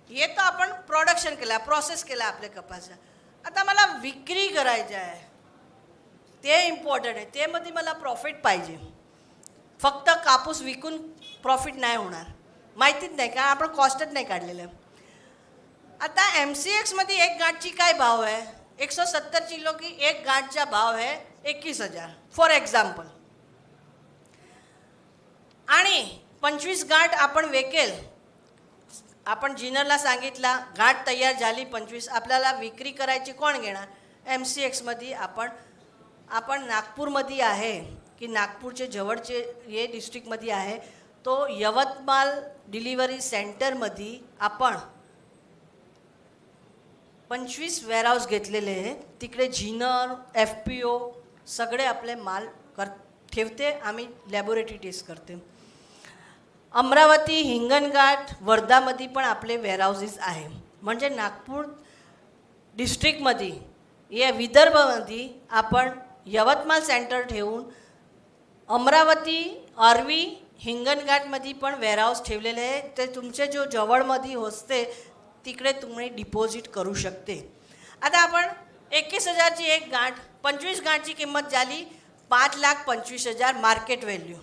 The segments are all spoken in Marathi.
हे तर आपण प्रोडक्शन केलं, प्रोसेस केला आपल्या कपासचा. आता मला विक्री करायची आहे, ते इम्पॉर्टंट आहे. ते मध्ये मला प्रॉफिट पाहिजे. फक्त कापूस विकून प्रॉफिट नाही होणार, माहितीच नाही का, आपण कॉस्टच नाही काढलेलं. आता MCX मध्ये एक गाठची काय भाव आहे? 170 किलो की एक गाठचा भाव आहे 21,000 फॉर एक्झाम्पल. आणि 25 गाठ आपण वेकेल, आपण जिनरला सांगितला गाठ तयार झाली 25, आपल्याला विक्री करायची कोण घेणार? MCX मध्ये आपण नागपूरमध्ये आहे की नागपूरचे जवळचे हे डिस्ट्रिक्टमध्ये आहे, तो यवतमाळ डिलिव्हरी सेंटरमध्ये आपण 25 वेअरहाऊस घेतलेले आहे. तिकडे जिनर FPO सगळे आपले माल ठेवते, आम्ही लॅबोरेटरी टेस्ट करते. अमरावती, हिंगणघाट, वर्धामध्ये पण आपले वेअरहाऊसेस आहे. म्हणजे नागपूर डिस्ट्रिक्टमध्ये या विदर्भामध्ये आपण यवतमाळ सेंटर ठेवून अमरावती, आर्वी, हिंगणघाटमध्ये पण वेअरहाऊस ठेवलेले आहे. ते तुमचे जो जवळमध्ये होते तिकडे तुम्ही डिपॉझिट करू शकते. आता आपण 21,000ची एक गाठ, 25 गाठची किंमत झाली 5,25,000 मार्केट व्हॅल्यू.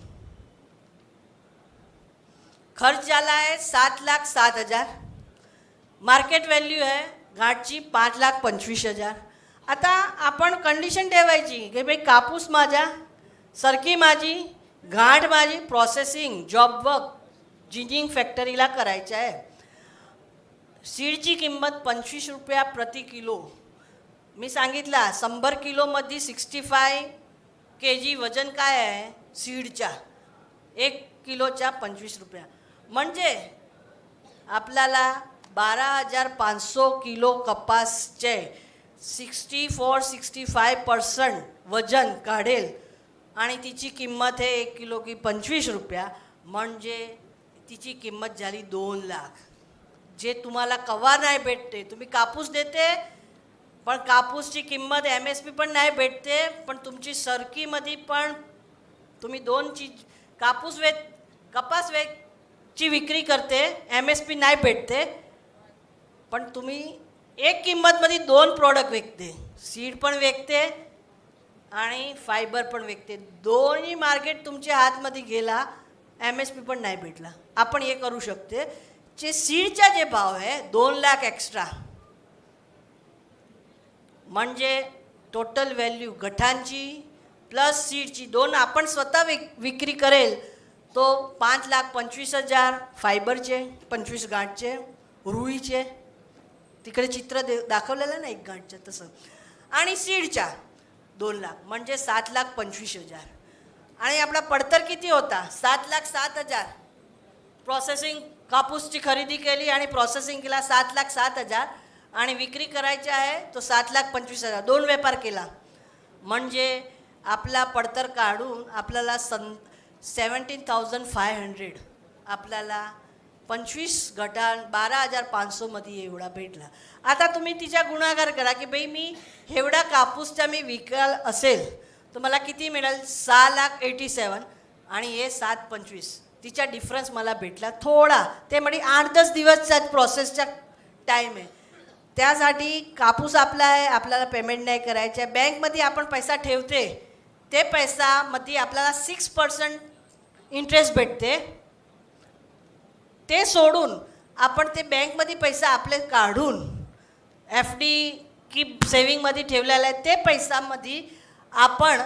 खर्च झाला आहे 7,07,000, मार्केट व्हॅल्यू आहे गाठची 5,25,000. आता आपण कंडिशन ठेवायची की भाई कापूस माझा, सरकी माझी, गाठ माझी, प्रोसेसिंग, जॉब वर्क जिनिंग फॅक्टरीला करायचं आहे. सीडची किंमत 25 रुपया प्रति किलो. मी सांगितला 100 किलोमध्ये 65 kg वजन काय आहे सीडच्या, 1 किलोच्या 25 रुपया. म्हणजे आपल्याला 12,500 किलो कपासचे 64-65% वजन काढेल आणि तिची किंमत आहे 1 किलो की 25 रुपया. म्हणजे तिची किंमत झाली 2 लाख. जे तुम्हाला कवा नाही भेटते. तुम्ही कापूस देते पण कापूसची किंमत MSP पण नाही भेटते, पण तुमची सरकीमध्ये पण तुम्ही 2 चीज कपास ची विक्री करते, MSP नाही भेटते, पण तुम्ही एक किंमतमध्ये 2 प्रोडक्ट विकते, सीड पण विकते आणि फायबर पण विकते. दोन्ही मार्केट तुमच्या हातमध्ये गेला, MSP पण नाही भेटला. आपण हे करू शकते. जे सीडचा जे भाव आहे 2 लाख एक्स्ट्रा, म्हणजे टोटल व्हॅल्यू गठांची प्लस सीडची 2 आपण स्वतः विक्री करेल तो 5,25,000 फायबरचे, 25 गाठचे, रुईचे, तिकडे चित्र दाखवलेलं ना एक गाठचं तसं, आणि सीडच्या 2 लाख म्हणजे 7,25,000. आणि आपला पडतर किती होता? 7,07,000. प्रोसेसिंग कापूसची खरेदी केली आणि प्रोसेसिंग केला 7,07,000 आणि विक्री करायची आहे तो 7,25,000. 2 व्यापार केला म्हणजे आपला पडतर काढून आपल्याला 17,500 आपल्याला 25 गटान 12,500 मध्ये एवढा भेटला. आता तुम्ही तिच्या गुणाकार करा की बाई मी एवढा कापूसचा मी विकाल असेल तर मला किती मिळेल? 6,87,000 आणि हे 7,25,000. तिचा डिफरन्स मला भेटला थोडा, ते म्हणजे 8-10 दिवसचा प्रोसेसचा टाईम आहे. त्यासाठी कापूस आपला आहे, आपल्याला पेमेंट नाही करायचं आहे. बँकमध्ये आपण पैसा ठेवते, ते पैसामध्ये आपल्याला 6% इंटरेस्ट भेटते. ते सोडून आपण ते बँकमध्ये पैसा आपले काढून FD की सेविंगमध्ये ठेवलेला आहे, ते पैशामध्ये आपण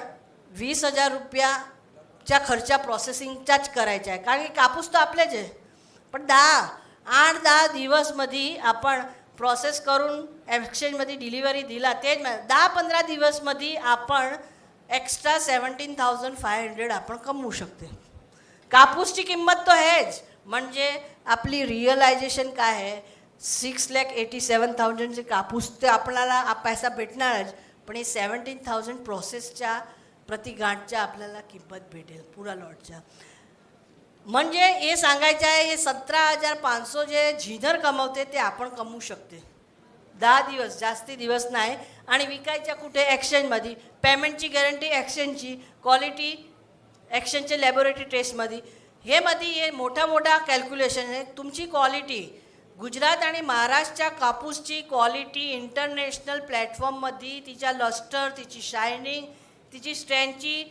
20,000 रुपयाच्या खर्चा प्रोसेसिंगचाच करायचा आहे. कारण की कापूस तर आपलेच आहे, पण 8-10 दिवसमध्ये आपण प्रोसेस करून एक्सचेंजमध्ये डिलिव्हरी दिला, तेच 10-15 दिवसमध्ये आपण एक्स्ट्रा 17,500 आपण कमवू शकते. कापूसची किंमत तो आहेच, म्हणजे आपली रिअलायझेशन काय आहे 6,87,000 कापूस ते आपल्याला पैसा भेटणारच, पण हे 17,000 प्रोसेसच्या प्रति गाठच्या आपल्याला किंमत भेटेल पुरा लॉटच्या. म्हणजे हे सांगायचं आहे हे 17,500 जे झिनर कमवते ते आपण कमवू शकते 10 दिवस, जास्ती दिवस नाही. आणि विकायच्या कुठे? एक्सचेंजमध्ये. पेमेंटची गॅरंटी एक्सचेंजची, क्वालिटी एक्सचेंजचे लॅबोरेटरी टेस्टमध्ये. हे मोठा कॅल्क्युलेशन आहे. तुमची क्वालिटी गुजरात आणि महाराष्ट्रच्या कापूसची क्वालिटी इंटरनॅशनल प्लॅटफॉर्ममध्ये तिच्या लस्टर, तिची शायनिंग, तिची स्ट्रेंथची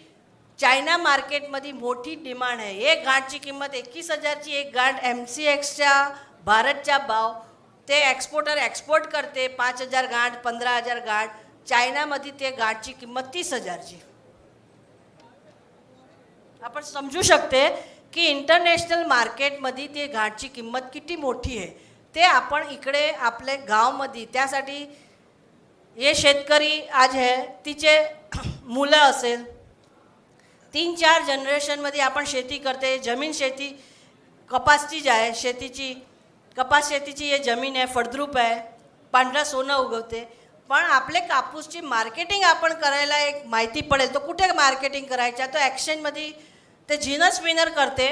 चायना मार्केटमध्ये मोठी डिमांड आहे. एक गाठची किंमत 21,000ची एक गाठ MCXच्या भारतच्या भाव ते एक्सपोर्टर एक्सपोर्ट करते 5,000 गाठ 15,000 गाठ. चायनामध्ये ते गाठची किंमत 30,000ची. आपण समजू शकते की इंटरनॅशनल मार्केटमध्ये ते गाठची किंमत किती मोठी आहे. ते आपण इकडे आपले गावमध्ये त्यासाठी हे शेतकरी आज आहे तिचे मुलं असेल 3-4 जनरेशनमध्ये आपण शेती करते. जमीन शेती कपासची जी आहे शेतीची कपास शेतीची हे जमीन आहे फळद्रूप आहे पांढरा सोनं उगवते. पण आपले कापूसची मार्केटिंग आपण करायला एक माहिती पडेल तो कुठे मार्केटिंग करायचा. तो ॲक्सचेंजमध्ये ते जिनस विनर करते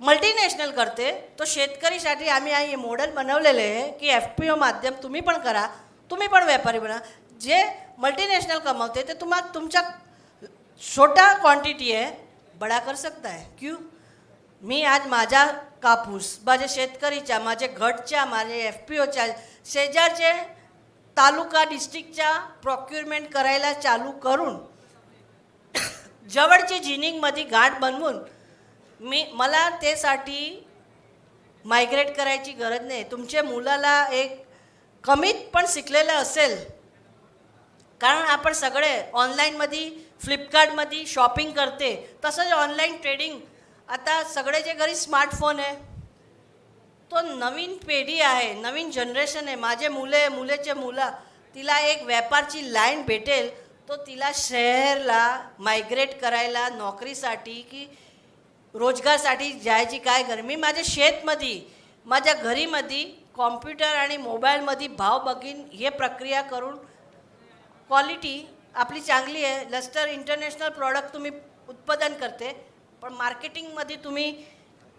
मल्टीनॅशनल करते. तो शेतकरीसाठी आम्ही हे मॉडेल बनवलेले आहे की FPO माध्यम तुम्ही पण करा तुम्ही पण व्यापारी बना. जे मल्टीनॅशनल कमावते ते तुम्हाला तुमच्या छोटा क्वांटिटी आहे बडा कर सकता है. क्यों मी आज माझा कापूस माझ्या शेतकरीच्या माझ्या गटच्या माझ्या FPOच्या शेजारचे तालुका डिस्ट्रिक्टच्या प्रोक्युरमेंट करायला चालू करून जवळची जिनिंगमध्ये गाठ बनवून मला त्यासाठी मायग्रेट करायची गरज नाही. तुमच्या मुलाला एक कमीत पण शिकलेलं असेल कारण आपण सगळे ऑनलाईनमध्ये फ्लिपकार्टमध्ये शॉपिंग करते तसंच ऑनलाईन ट्रेडिंग आता सगळ्याच्या घरी स्मार्टफोन आहे. तो नवीन पिढी आहे नवीन जनरेशन आहे. माझे मुलेचे मुलं तिला एक व्यापारची लाईन भेटेल तो तिला शहरला मायग्रेट करायला नोकरीसाठी की रोजगारसाठी जायची काय गरज. मी माझ्या शेतमध्ये माझ्या घरीमध्ये कॉम्प्युटर आणि मोबाईलमध्ये भाव बघीन हे प्रक्रिया करून क्वालिटी आपली चांगली आहे. लस्टर इंटरनॅशनल प्रॉडक्ट तुम्ही उत्पादन करते पण मार्केटिंगमध्ये तुम्ही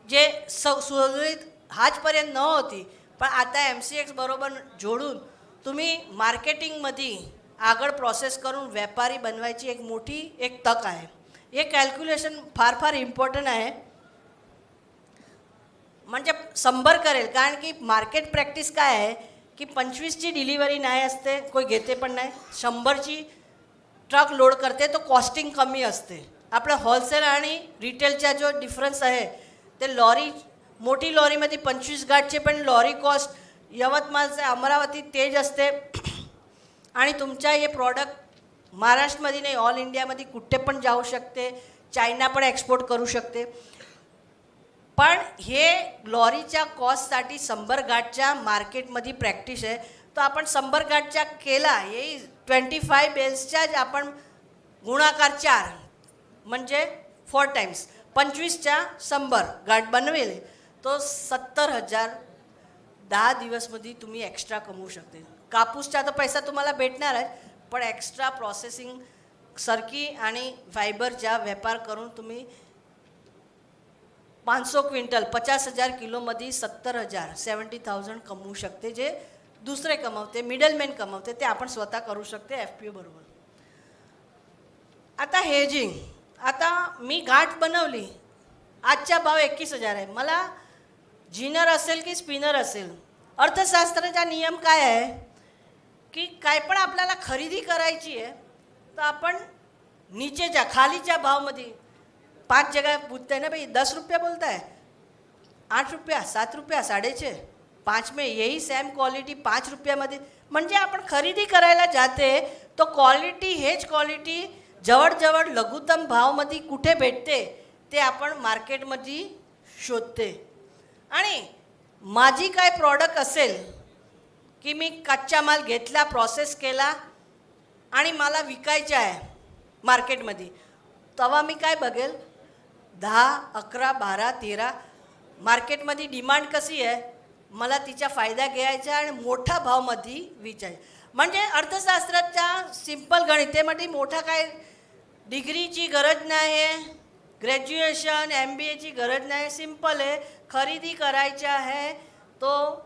जे सुरळीत आजपर्यंत न होती पण आता MCX बरोबर जोडून तुम्ही मार्केटिंगमध्ये आगळ प्रोसेस करून व्यापारी बनवायची एक मोठी एक तक आहे. हे कॅल्क्युलेशन फार इम्पॉर्टंट आहे म्हणजे 100 करेल. कारण की मार्केट प्रॅक्टिस काय आहे की 25ची डिलिव्हरी नाही असते कोई घेते पण नाही. 100ची ट्रक लोड करते तो कॉस्टिंग कमी असते. आपलं होलसेल आणि रिटेलचा जो डिफरन्स आहे ते लॉरी मोठी लॉरीमध्ये 25 गाठचे पण लॉरी कॉस्ट यवतमाळचे अमरावती तेज असते आणि तुमच्या हे प्रॉडक्ट महाराष्ट्रामध्ये नाही ऑल इंडियामध्ये कुठे पण जाऊ शकते. चायना पण एक्सपोर्ट करू शकते. पण हे लॉरीच्या कॉस्टसाठी 100 गाठच्या मार्केटमध्ये प्रॅक्टिस आहे. तो आपण 100 गाठच्या केला हे 25 बेल्सच्या आपण गुणाकार 4 म्हणजे 4 टाइम्स 25च्या 100 गाठ बनवेल तो 70,000 10 दिवसमध्ये तुम्ही एक्स्ट्रा कमवू शकते. कापूसचा तर पैसा तुम्हाला भेटणार आहे पण एक्स्ट्रा प्रोसेसिंग सरकी आणि फायबरचा व्यापार करून तुम्ही 500 क्विंटल 50,000 किलोमध्ये 70,000 70,000 कमवू शकते. जे दुसरे कमवते मिडलमॅन कमवते ते आपण स्वतः करू शकते FPO बरोबर. आता हेजिंग आता मी गाठ बनवली आजचा भाव 21,000 आहे. मला जिनर असेल की स्पिनर असेल अर्थशास्त्राचा नियम काय आहे की काय पण आपल्याला खरेदी करायची आहे तर आपण नीचेच्या खालीच्या भावमध्ये 5 जगह पूछते हैं ना भाई 10 रुपया बोलता है 8 रुपया 7 रुपया 6.5 5 में यही सेम क्वालिटी 5 रुपयामध्ये म्हणजे आपण खरेदी करायला जाते तो क्वालिटी हेच क्वालिटी जवळजवळ लघुतम भावमध्ये कुठे भेटते ते आपण मार्केटमध्ये शोधते. आणि माझी काय प्रॉडक्ट असेल की मी कच्चा माल घेतला प्रोसेस केला आणि मला विकायचा आहे मार्केटमध्ये तेव्हा मी काय बघेल 10, 11, 12, 13 मार्केटमध्ये डिमांड कशी आहे मला तिचा फायदा घ्यायचा आणि मोठा भावमध्ये विकायचा. म्हणजे अर्थशास्त्राच्या सिंपल गणितेमध्ये मोठा काय डिग्रीची गरज नाही आहे ग्रॅज्युएशन MBAची गरज नाही. सिंपल आहे खरेदी करायचा आहे तो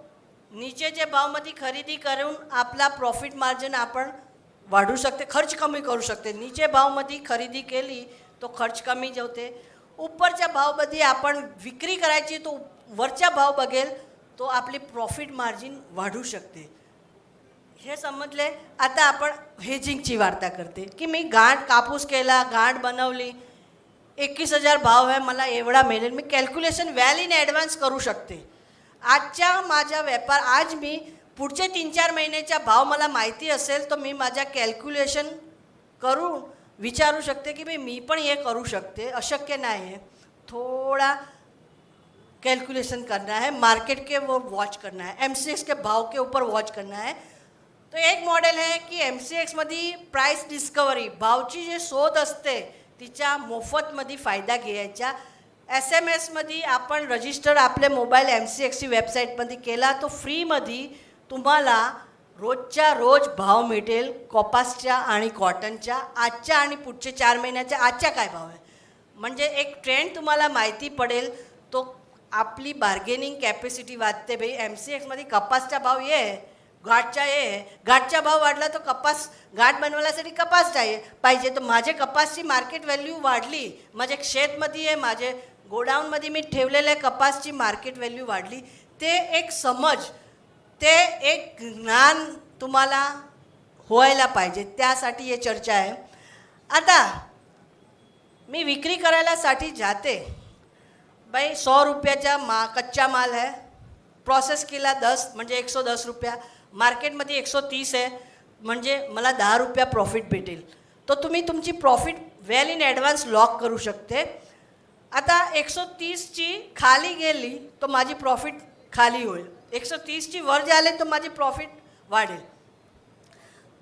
नीचेच्या भावमध्ये खरेदी करून आपला प्रॉफिट मार्जिन आपण वाढू शकते खर्च कमी करू शकते. नीचे भावमध्ये खरेदी केली तो खर्च कमी होते. उपरच्या भावमध्ये आपण विक्री करायची तो वरचा भाव बघेल तो आपली प्रॉफिट मार्जिन वाढू शकते. हे समजले. आता आपण हेजिंगची वार्ता करते की मी गाठ कापूस केला, गाठ बनवली, 21,000 भाव आहे, मला एवढा मिळेल. मी कॅल्क्युलेशन वेल इन ॲडव्हान्स करू शकते. आजच्या माझा व्यापार, आज मी पुढचे 3-4 महिन्याचा भाव मला माहिती असेल तर मी माझ्या कॅल्क्युलेशन करून विचारू शकते की मी पण हे करू शकते. अशक्य नाही है. थोड़ा कैलकुलेशन करना है, मार्केट के वो वॉच करना है, MCX के भाव के ऊपर वॉच करना है. तो एक मॉडेल है की MCXमध्ये प्राइस डिस्कवरी, भावची जे शोध असते तिच्या मोफतमध्ये फायदा घ्यायचा. SMS आपण रजिस्टर आपले मोबाईल MCXची वेबसाईटमध्ये केला तो फ्रीमध्ये तुम्हाला रोजच्या रोज भाव मिळेल. कपासच्या आणि कॉटनच्या आजच्या आणि पुढचे 4 महिन्याच्या आजच्या काय भाव आहे, म्हणजे एक ट्रेंड तुम्हाला माहिती पडेल. तो आपली बार्गेनिंग कॅपॅसिटी वाढते. भाई MCXमध्ये कपासचा भाव ये, घाटचा ये, घाटचा भाव वाढला तर कपास, घाट बनवण्यासाठी कपास पाहिजे. तर माझे कपासची मार्केट व्हॅल्यू वाढली, माझ्या शेतमध्ये आहे, माझे गोडाऊनमध्ये मी ठेवलेल्या कपासची मार्केट व्हॅल्यू वाढली. ते एक समज, ते एक ज्ञान तुम्हाला व्हायला पाहिजे. त्यासाठी हे चर्चा आहे. आता मी विक्री करायलासाठी जाते. भाई 100 रुपयाचा कच्चा माल है, प्रोसेस केला 10 म्हणजे 110 रुपया, मार्केटमध्ये 130 आहे, म्हणजे मला 10 रुपया प्रॉफिट भेटेल. तो तुम्ही तुमची profit well in advance lock करू शकते. आता 130ची खाली गेली तर माझी प्रॉफिट खाली होईल, 130ची वर झाले तर माझी प्रॉफिट वाढेल.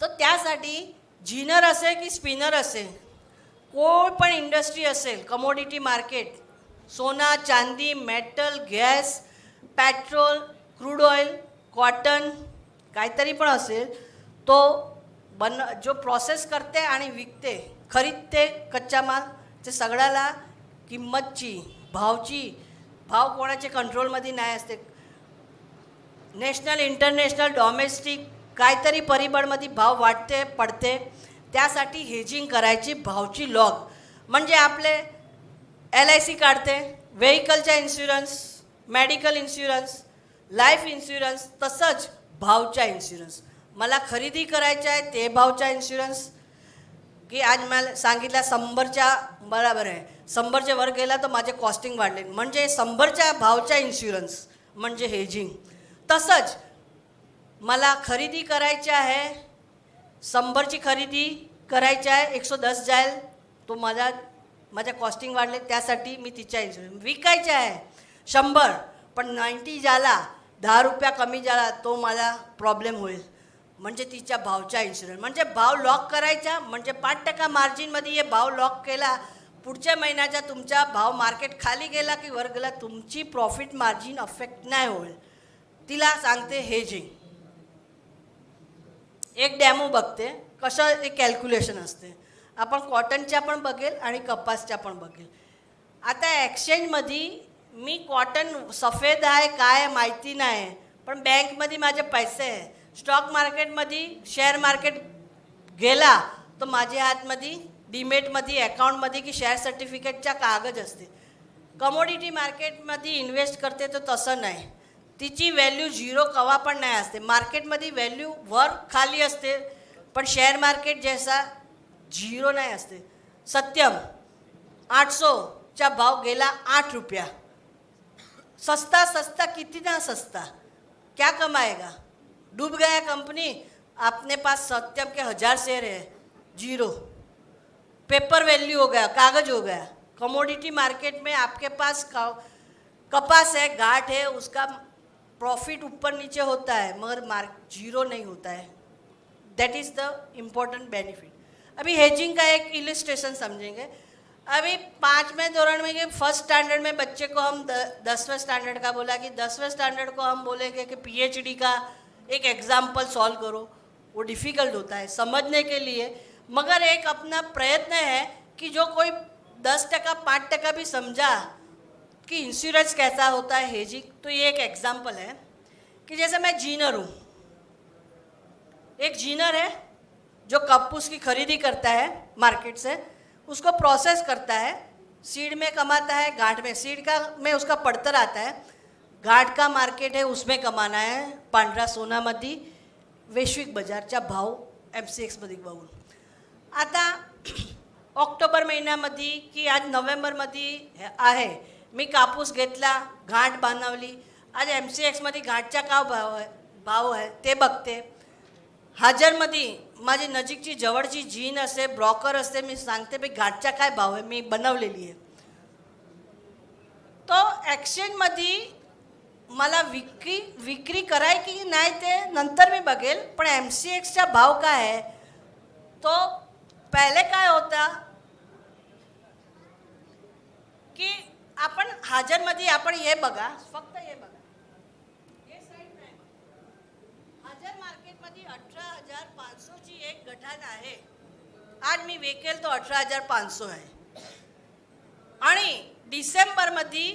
तर त्यासाठी जिनर असेल की स्पिनर असेल, कोण पण इंडस्ट्री असेल, कमोडिटी मार्केट, सोना चांदी, metal, gas, petrol, crude oil, cotton, काहीतरी पण असेल, तो जो प्रोसेस करते आणि विकते, खरीदते कच्चा माल, ते सगळ्याला किंमतची, भाव कोणाच्या कंट्रोलमध्ये नाही असते. नॅशनल, इंटरनॅशनल, डॉमेस्टिक काहीतरी परिबळमध्ये भाव वाढते पडते. त्यासाठी हेजिंग करायची, भावची लॉग, म्हणजे आपले LIC काढते, व्हेकलचा insurance, medical insurance, life insurance, तसंच भावचा इन्शुरन्स. मला खरेदी करायचं आहे ते भावचा इन्शुरन्स, की आज मला सांगितलं 100च्या बरोबर आहे, 100च्या वर गेला तर माझे कॉस्टिंग वाढले, म्हणजे 100च्या भावचा इन्शुरन्स म्हणजे हेजिंग. तसंच मला खरेदी करायची आहे, 100ची खरेदी करायची आहे, 110 जाईल तो माझ्या कॉस्टिंग वाढले, त्यासाठी मी तिच्या इन्शुरन्स. विकायचे आहे 100 पण 90 झाला, 10 रुपया कमी झाला तो मला प्रॉब्लेम होईल, म्हणजे तिच्या भावचा इन्शुरन्स. म्हणजे भाव लॉक करायचा, म्हणजे 5% मार्जिनमध्ये हे भाव लॉक केला. पुढच्या महिन्याचा तुमचा भाव मार्केट खाली गेला की वर गेला, तुमची प्रॉफिट मार्जिन अफेक्ट नाही होईल. तिला सांगते हेजिंग. एक डॅमो बघते कसं एक कॅल्क्युलेशन असते. आपण कॉटनच्या पण बघेल आणि कपासच्या पण बघेल. आता एक्सचेंजमध्ये मी कॉटन सफेद आहे काय माहिती नाही, पण बँकमध्ये माझे पैसे आहे. स्टॉक मार्केटमध्ये शेअर मार्केट गेला तर माझ्या हातमध्ये डीमेटमध्ये अकाउंटमध्ये की शेअर सर्टिफिकेटच्या कागद असते. कमोडिटी मार्केटमध्ये इन्व्हेस्ट करते तर तसं नाही, तिची व्हॅल्यू झिरो कवा पण नाही असते. मार्केटमध्ये व्हॅल्यू वर खाली असते, पण शेअर मार्केट जैसा झिरो नाही असते. सत्यम 800चा भाव गेला 8 रुपया, सस्ता कितना सस्ता, क्या कमाएगा, डूब गया कंपनी. अपने पास सत्यम के 1000 शेयर है, जीरो, पेपर वैल्यू हो गया, कागज हो गया. कमोडिटी मार्केट में आपके पास कपास है, गाठ है, उसका प्रॉफिट ऊपर नीचे होता है मगर जीरो नहीं होता है. That is the important benefit. अभी हेजिंग का एक इलिस्ट्रेशन समझेंगे. अभी 5वें दौरान में फर्स्ट स्टैंडर्ड में बच्चे को हम 10वें स्टैंडर्ड का बोला कि 10वें स्टैंडर्ड को हम बोलेंगे कि PhD का एक एग्जाम्पल सॉल्व करो. वो डिफ़िकल्ट होता है समझने के लिए, मगर एक अपना प्रयत्न है कि जो कोई 10% 5% भी समझा कि इंश्योरेंस कैसा होता है हेजिंग. तो ये एक एग्जाम्पल है कि जैसे मैं जीनर हूँ, एक जीनर है जो कपूस की खरीदी करता है मार्केट से, उसको प्रोसेस करता है, सीड में कमाता है, गांठ में सीड का में उसका पड़तर आता है, घाट का मार्केट है उसमें कमाना है पांढरा सोनामध्ये वैश्विक बाजारचा भाव MCX मध्ये बघून. आता ऑक्टोबर महिन्यामध्ये की आज नोव्हेंबरमध्ये आहे, मी कापूस घेतला, घाट बनवली, आज MCX मध्ये घाटचा काय भाव आहे ते बघते. हजरमध्ये माझी नजीकची जवळची जीन असते, ब्रोकर असते, मी सांगते बी घाटचा काय भाव आहे, मी बनवलेली आहे. तो एक्सचेंजमध्ये मला विक्री करायची की नाही ते नंतर मी बघेल, पण MCXचा भाव काय आहे तो पहिले काय होता की आपण हजरमध्ये आपण हे बघा, फक्त हे बघा, हे साईड नाही, हजर मार्केटमध्ये 18,500 ची एक गठाण आहे. आज मी विकेल तो 18,500 आहे. आणि डिसेंबरमध्ये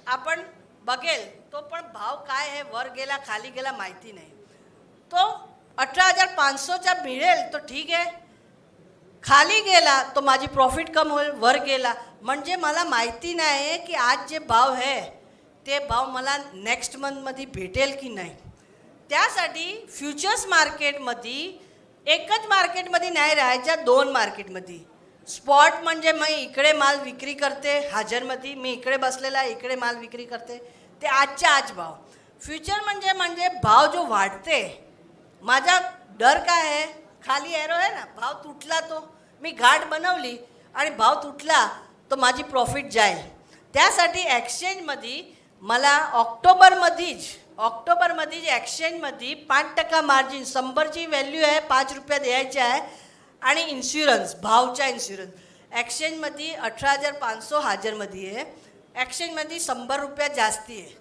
आपण बघेल तो पण भाव काय आहे, वर गेला खाली गेला माहिती नाही. तो 18,500चा मिळेल तो ठीक आहे, खाली गेला तो माझी प्रॉफिट कम होईल, वर गेला म्हणजे मला माहिती नाही आहे की आज जे भाव आहे ते भाव मला नेक्स्ट मंथमध्ये भेटेल की नाही. त्यासाठी फ्युचर्स मार्केटमध्ये एकच मार्केटमध्ये नाही राहायच्या, दोन मार्केटमध्ये. स्पॉट म्हणजे मी इकडे माल विक्री करते हजरमध्ये, मी इकडे बसलेला इकडे माल विक्री करते, ते आजच्या आज भाव. फ्युचर म्हणजे भाव जो वाढते, माझा डर काय आहे, खाली एरो आहे ना, भाव तुटला तो मी घाट बनवली आणि भाव तुटला तो माझी प्रॉफिट जाईल. त्यासाठी एक्सचेंजमध्ये मला ऑक्टोबरमध्येच एक्सचेंजमध्ये 5% मार्जिन, 100ची व्हॅल्यू आहे, 5 रुपये द्यायचे आहे. आणि इन्शुरन्स, भावचा इन्शुरन्स एक्सचेंजमध्ये 18,500 हजरमध्ये आहे, एक्सचेंजमध्ये 100 रुपये जास्ती आहे.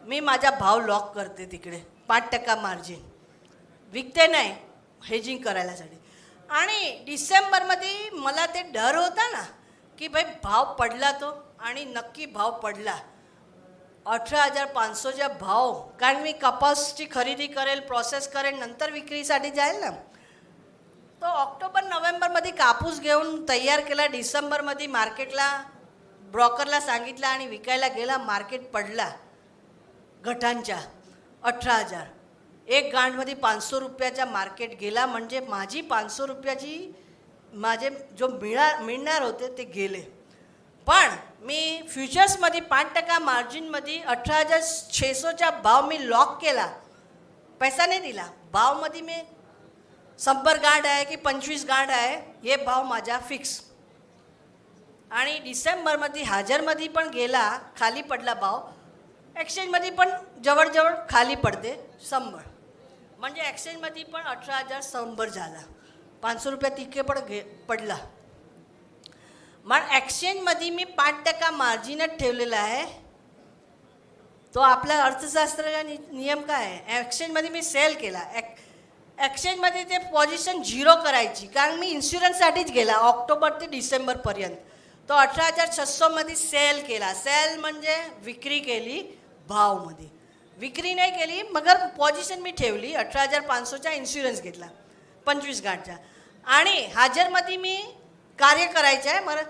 मी माझा भाव लॉक करते तिकडे, 5% मार्जिन विकते नाही हेजिंग करायलासाठी. आणि डिसेंबरमध्ये मला ते डर होता ना की भाई भाव पडला तो, आणि नक्की भाव पडला 18,500चा भाव, कारण मी कपासची खरेदी करेल, प्रोसेस करेल, नंतर विक्रीसाठी जाईल ना. तो ऑक्टोबर नोव्हेंबरमध्ये कापूस घेऊन तयार केला, डिसेंबरमध्ये मार्केटला ब्रोकरला सांगितलं आणि विकायला गेला, मार्केट पडला घटांच्या 18,000. एक गांठमध्ये 500 रुपयाचा मार्केट गेला, म्हणजे माझी 500 रुपयाची माझे जो मिळणार होते ते गेले. पण मी फ्युचर्समध्ये 5% मार्जिनमध्ये 18,600चा भाव मी लॉक केला, पैसा नाही दिला. भावमध्ये मी 100 गांठ आहे की 25 गांठ आहे हे भाव माझा फिक्स. आणि डिसेंबरमध्ये हजरमध्ये पण गेला, खाली पडला भाव, एक्सचेंजमध्ये पण जवळजवळ खाली पडते 100, म्हणजे एक्सचेंजमध्ये पण 18,100 झाला, 500 रुपये तिके पण पडला. मग एक्सचेंजमध्ये मी 5% मार्जिनच ठेवलेला आहे. तो आपला अर्थशास्त्राचा नियम काय आहे, एक्सचेंजमध्ये मी सेल केला, एक्सचेंजमध्ये ते पोझिशन 0 करायची, कारण मी इन्शुरन्ससाठीच गेला ऑक्टोबर ते डिसेंबरपर्यंत. तो 18,600मध्ये सेल केला. सेल म्हणजे विक्री केली, भावमध्ये विक्री नाही केली, मगर पोझिशन मी ठेवली. 18,500चा इन्शुरन्स घेतला 25 गाठचा, आणि हजरमध्ये मी कार्य करायचं आहे मला,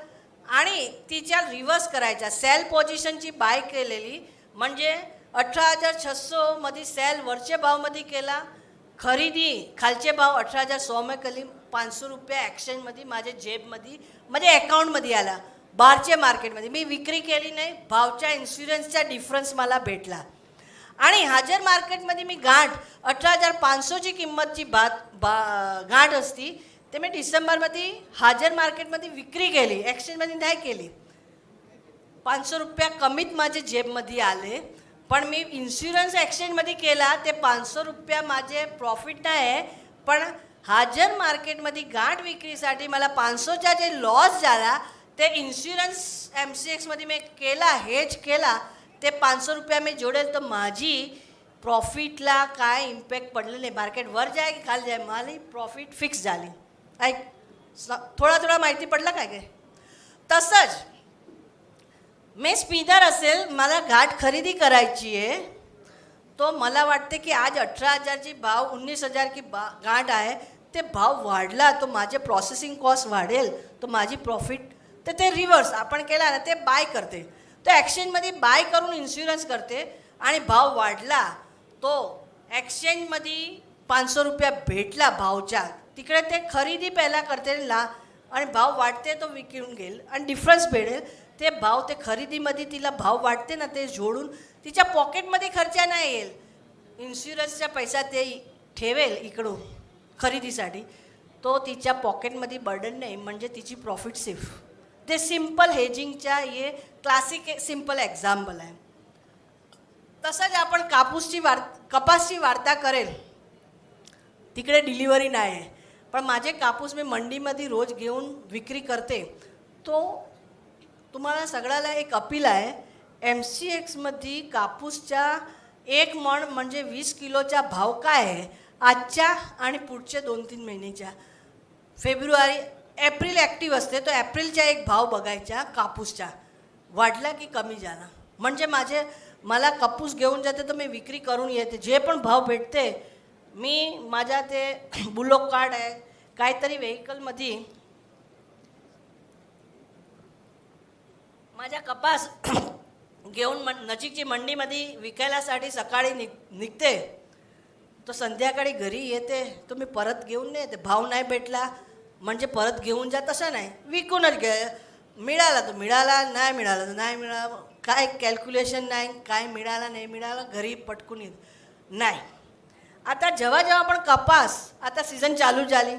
आणि तिच्या रिव्हर्स करायचा. सेल पोझिशनची बाय केलेली, म्हणजे 18,600मध्ये सेल वरच्या भावमध्ये केला, खरेदी खालचे भाव 18,100 केली, 500 रुपये एक्सचेंजमध्ये माझ्या जेबमध्ये म्हणजे अकाउंटमध्ये आला. बाहेरच्या मार्केटमध्ये मी विक्री केली नाही, भावच्या इन्शुरन्सचा डिफरन्स मला भेटला. आणि हजर मार्केटमध्ये मी गाठ 18,500ची किंमतची गाठ असती, ते मी डिसेंबरमध्ये हजर मार्केटमध्ये विक्री केली, एक्सचेंजमध्ये नाही केली. 500 रुपया कमीत माझ्या जेबमध्ये आले, पण मी इन्शुरन्स एक्सचेंजमध्ये केला, ते 500 रुपया माझे प्रॉफिट नाही आहे. पण हजर मार्केटमध्ये गाठ विक्रीसाठी मला 500चा जे लॉस झाला ते इन्शुरन्स MCXमध्ये मी केला, हेज केला, ते 500 रुपया मी जोडेल, तर माझी प्रॉफिटला काय इम्पॅक्ट पडलं नाही. मार्केट वर जाय की खाली जाय, मला प्रॉफिट फिक्स झाली. ऐक, थोडा माहिती पडलं काय काय. तसंच मी स्पीडर असेल, मला घाट खरेदी करायची आहे, तो मला वाटते की आज 18,000ची भाव 19,000 की गाठ आहे, ते भाव वाढला तो माझे प्रोसेसिंग कॉस्ट वाढेल, तो माझी प्रॉफिट, तर ते रिव्हर्स आपण केला ना ते बाय करते. तो एक्सचेंजमध्ये बाय करून इन्शुरन्स करते आणि भाव वाढला तो एक्सचेंजमध्ये 500 रुपया भेटला भावच्या, तिकडे ते खरेदी पहिला करते ला आणि भाव वाढते तो विकून घेईल आणि डिफरन्स भेटेल ते भाव ते खरेदीमध्ये तिला भाव वाढते ना ते जोडून तिच्या पॉकेटमध्ये खर्चा नाही येईल. इन्शुरन्सचा पैसा ते ठेवेल इकडून खरेदीसाठी, तो तिच्या पॉकेटमध्ये बर्डन नाही, म्हणजे तिची प्रॉफिट सेफ. ते सिम्पल हेजिंगच्या हे क्लासिक सिम्पल एक्झाम्पल आहे. तसंच आपण कपासची वार्ता करेल तिकडे डिलिव्हरी नाही आहे, पण माझे कापूस मी मंडीमध्ये रोज घेऊन विक्री करते. तो तुम्हाला सगळ्याला एक अपील आहे, MCXमध्ये कापूसच्या एक मण म्हणजे 20 किलोचा भाव काय आहे आजच्या आणि पुढच्या 2-3 महिन्याच्या. फेब्रुवारी एप्रिल ॲक्टिव्ह असते, तो एप्रिलचा एक भाव बघायचा कापूसचा वाढला की कमी झाला, म्हणजे मला कापूस घेऊन जाते तर मी विक्री करून येते. जे पण भाव भेटते मी माझ्या ते बुलोक कार्ड आहे काहीतरी व्हेकलमध्ये माझ्या कपास घेऊन नजीकची मंडीमध्ये विकायलासाठी सकाळी निघते, तो संध्याकाळी घरी येते, तो मी परत घेऊन नाही येते. भाव नाही भेटला म्हणजे परत घेऊन जा तसं नाही, विकूनच घे. मिळाला तो मिळाला, नाही मिळाला तर नाही मिळाला, काय कॅल्क्युलेशन नाही, काय मिळाला नाही मिळाला, घरी पटकून येत नाही. आता जेव्हा आपण कपास आता सीझन चालू झाली,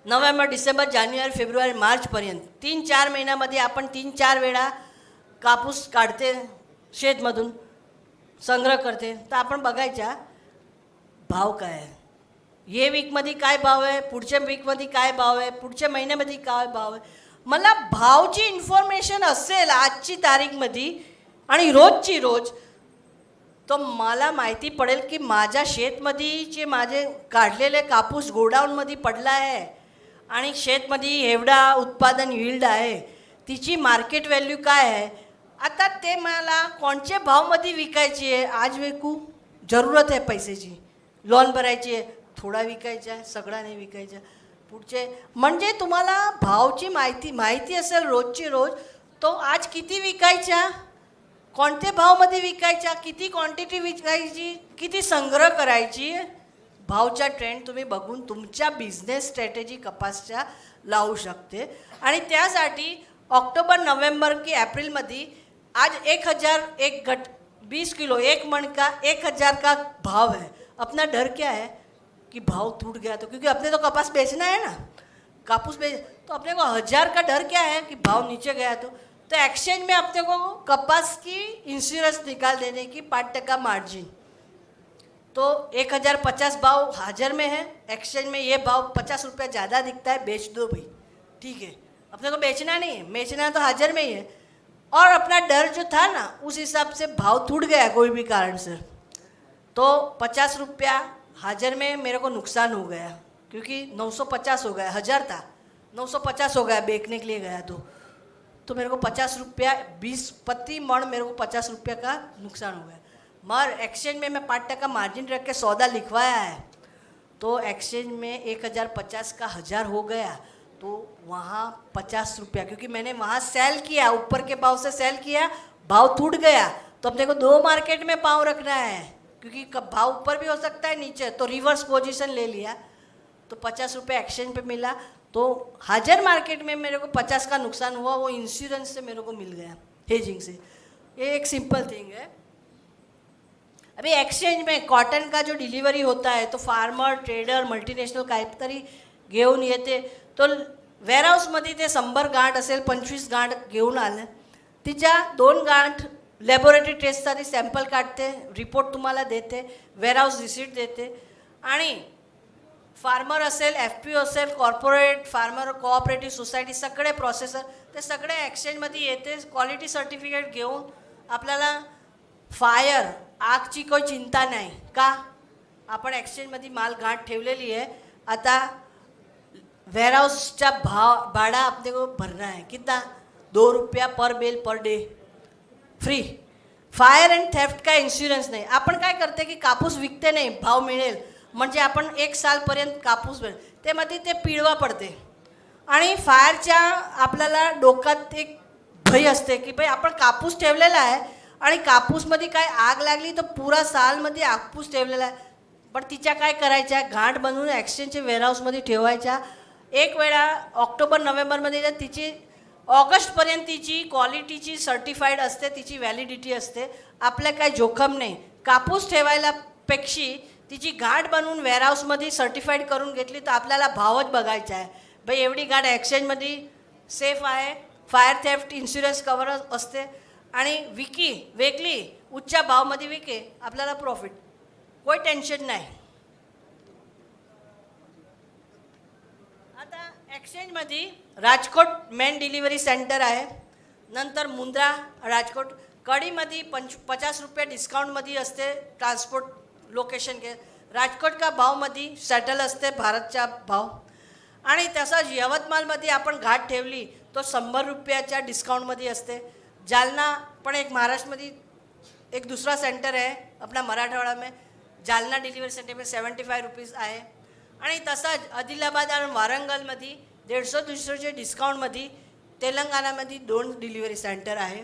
नोव्हेंबर, डिसेंबर, जानेवारी, फेब्रुवारी, मार्चपर्यंत 3-4 महिन्यामध्ये आपण 3-4 वेळा कापूस काढते शेतमधून संग्रह करते, तर आपण बघायचा भाव काय आहे, हे वीकमध्ये काय भाव आहे, पुढच्या वीकमध्ये काय भाव आहे, पुढच्या महिन्यामध्ये काय भाव आहे. मला भावची इन्फॉर्मेशन असेल आजची तारीखमध्ये आणि रोजची रोज, तो मला माहिती पडेल की माझ्या शेतमध्ये जे माझे काढलेले कापूस गोडाऊनमध्ये पडला आहे आणि शेतमध्ये एवढा उत्पादन यील्ड आहे, तिची मार्केट व्हॅल्यू काय आहे. आता ते मला कोणत्या भावमध्ये विकायची आहे, आज विकू जरूरत आहे पैशाची, लोन भरायची आहे, थोडा विकायचा आहे, सगळा नाही विकायचा पुढचे. म्हणजे तुम्हाला भावची माहिती असेल रोजची रोज, तो आज किती विकायचा, कोणत्या भावमध्ये विकायचा, किती क्वांटिटी विकायची, किती संग्रह करायची, भावचा ट्रेंड तुम्ही बघून तुमच्या बिझनेस स्ट्रॅटेजी कपासच्या लावू शकते. आणि त्यासाठी ऑक्टोबर, नोव्हेंबर की एप्रिलमध्ये आज 1000 एक गट 20 किलो एक मन का 1000 का भाव है. अपना डर क्या है कि भाव टूट गया तो, क्योंकि अपने तो कपास बेचना है ना, कापूस बेच, तो अपने को 1000 का डर क्या है कि भाव नीचे गया तो एक्सचेंज में अपने को कपास की इंश्योरेंस निकाल देने की 5% मार्जिन, तो 1050 भाव हाजिर में है, एक्सचेंज में ये भाव 50 रुपया ज़्यादा दिखता है, बेच दो भाई, ठीक है, अपने को बेचना नहीं है, बेचना तो हाजिर में ही है. और अपना डर जो था ना उस हिसाब से भाव टूट गया कोई भी कारण से, तो 50 रुपया हाजिर में मेरे को नुकसान हो गया, क्योंकि 950 हो गया, 1000 था 950 हो गया बेचने के लिए गया तो मेरे को 50 रुपया 20 प्रति मण मेरे को 50 रुपया का नुकसान हो गया. मगर एक्सचेंज में मैं 5% मार्जिन रख के सौदा लिखवाया है, तो एक्सचेंज में 1050 का 1000 हो गया, तो वहाँ 50 रुपया, क्योंकि मैंने वहाँ सेल किया, ऊपर के भाव से सेल किया, भाव टूट गया, तो अपने को 2 मार्केट में पाँव रखना है, क्योंकि भाव ऊपर भी हो सकता है नीचे, तो रिवर्स पोजीशन ले लिया, तो 50 रुपये एक्सचेंज पे मिला, तो हाजिर मार्केट में मेरे को 50 का नुकसान हुआ, वो इंश्योरेंस से मेरे को मिल गया, हेजिंग से. ये एक सिंपल थिंग है. अभी एक्सचेंज में कॉटन का जो डिलीवरी होता है, तो फार्मर, ट्रेडर, मल्टीनॅशनल काहीतरी घेऊन येते, तो वेअरहाऊसमध्ये ते 100 गांठ असेल 25 गांठ घेऊन आले, तिच्या 2 गांठ लॅबोरेटरी टेस्टसाठी सॅम्पल काढते, रिपोर्ट तुम्हाला देते, वेअरहाऊस रिसीट देते. आणि फार्मर असेल, FPO असेल, कॉर्पोरेट फार्मर कोऑपरेटिव्ह सोसायटी, सगळे प्रोसेसर ते सगळे एक्सचेंजमध्ये येते, क्वालिटी सर्टिफिकेट घेऊन. आपल्याला फायर आगची काही चिंता नाही का, आपण एक्सचेंजमध्ये माल गांठ ठेवलेली आहे. आता वेअरहाऊसचा भाड़ा अपने को भरना है, कितना 2 रुपया per bale per day free. Fire and theft का इन्शुरन्स नाही. आपण काय करते की कापूस विकते नाही, भाव मिळेल म्हणजे आपण 1 सालपर्यंत कापूस मिळेल, त्यामध्ये ते पिळवा पडते आणि फायरच्या आपल्याला डोक्यात एक भय असते की भाई आपण कापूस ठेवलेला आहे आणि कापूसमध्ये काय आग लागली तर पुरा सालमध्ये कापूस ठेवलेला आहे, पण तिच्या काय करायच्या, घाट बनवून एक्सचेंजच्या वेअरहाऊसमध्ये ठेवायच्या. एक वेळा ऑक्टोबर नोव्हेंबरमध्ये तिची ऑगस्टपर्यंत तिची क्वालिटीची सर्टिफाईड असते, तिची व्हॅलिडिटी असते. आपल्या काय जोखम नाही. कापूस ठेवायला पेक्षी तिची गाठ बनवून वेअरहाऊसमध्ये सर्टिफाईड करून घेतली तर आपल्याला भावच बघायचा आहे. भाई एवढी गाठ एक्सचेंजमध्ये सेफ आहे, फायर थेफ्ट इन्शुरन्स कवर असते आणि वेगळी उच्च भावमध्ये विके आपल्याला प्रॉफिट, कोई टेन्शन नाही. आता एक्सचेंजमध्ये राजकोट मेन डिलिव्हरी सेंटर आहे, नंतर मुंद्रा राजकोट, कड़ीमध्ये 50 रुपये डिस्काउंटमध्ये असते ट्रान्सपोर्ट लोकेशन के. राजकोट का भावमध्ये सेटल असते भारतचा भाव. आणि तसंच यवतमाळमध्ये आपण घाट ठेवली तो 100 रुपयाच्या डिस्काउंटमध्ये असते. जालना पण एक महाराष्ट्रमध्ये एक दूसरा सेंटर आहे अपना मराठवाड़ा में, जालना डिलिव्हरी सेंटर में 75 रुपीज आहे. आणि तसंच आदिलाबाद आणि वारंगलमध्ये 150-200चे डिस्काउंटमध्ये, तेलंगणामध्ये 2 डिलिव्हरी सेंटर आहे.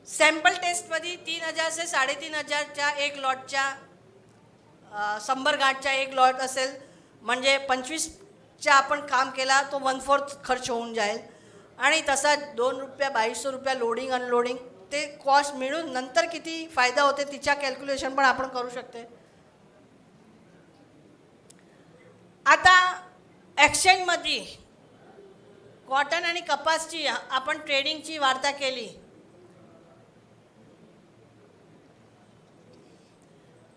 सॅम्पल टेस्टमध्ये 3000 से 3500च्या एक लॉटच्या 100 गाठच्या एक लॉट असेल, म्हणजे 25च्या आपण काम केला तो 1/4 खर्च होऊन जाईल. आणि तसाच 2 रुपया 2200 रुपया लोडिंग अनलोडिंग ते कॉस्ट मिळून नंतर किती फायदा होते तिच्या कॅल्क्युलेशन पण आपण करू शकते. आता एक्सचेंजमध्ये कॉटन आणि कपासची आपण ट्रेडिंगची वार्ता केली.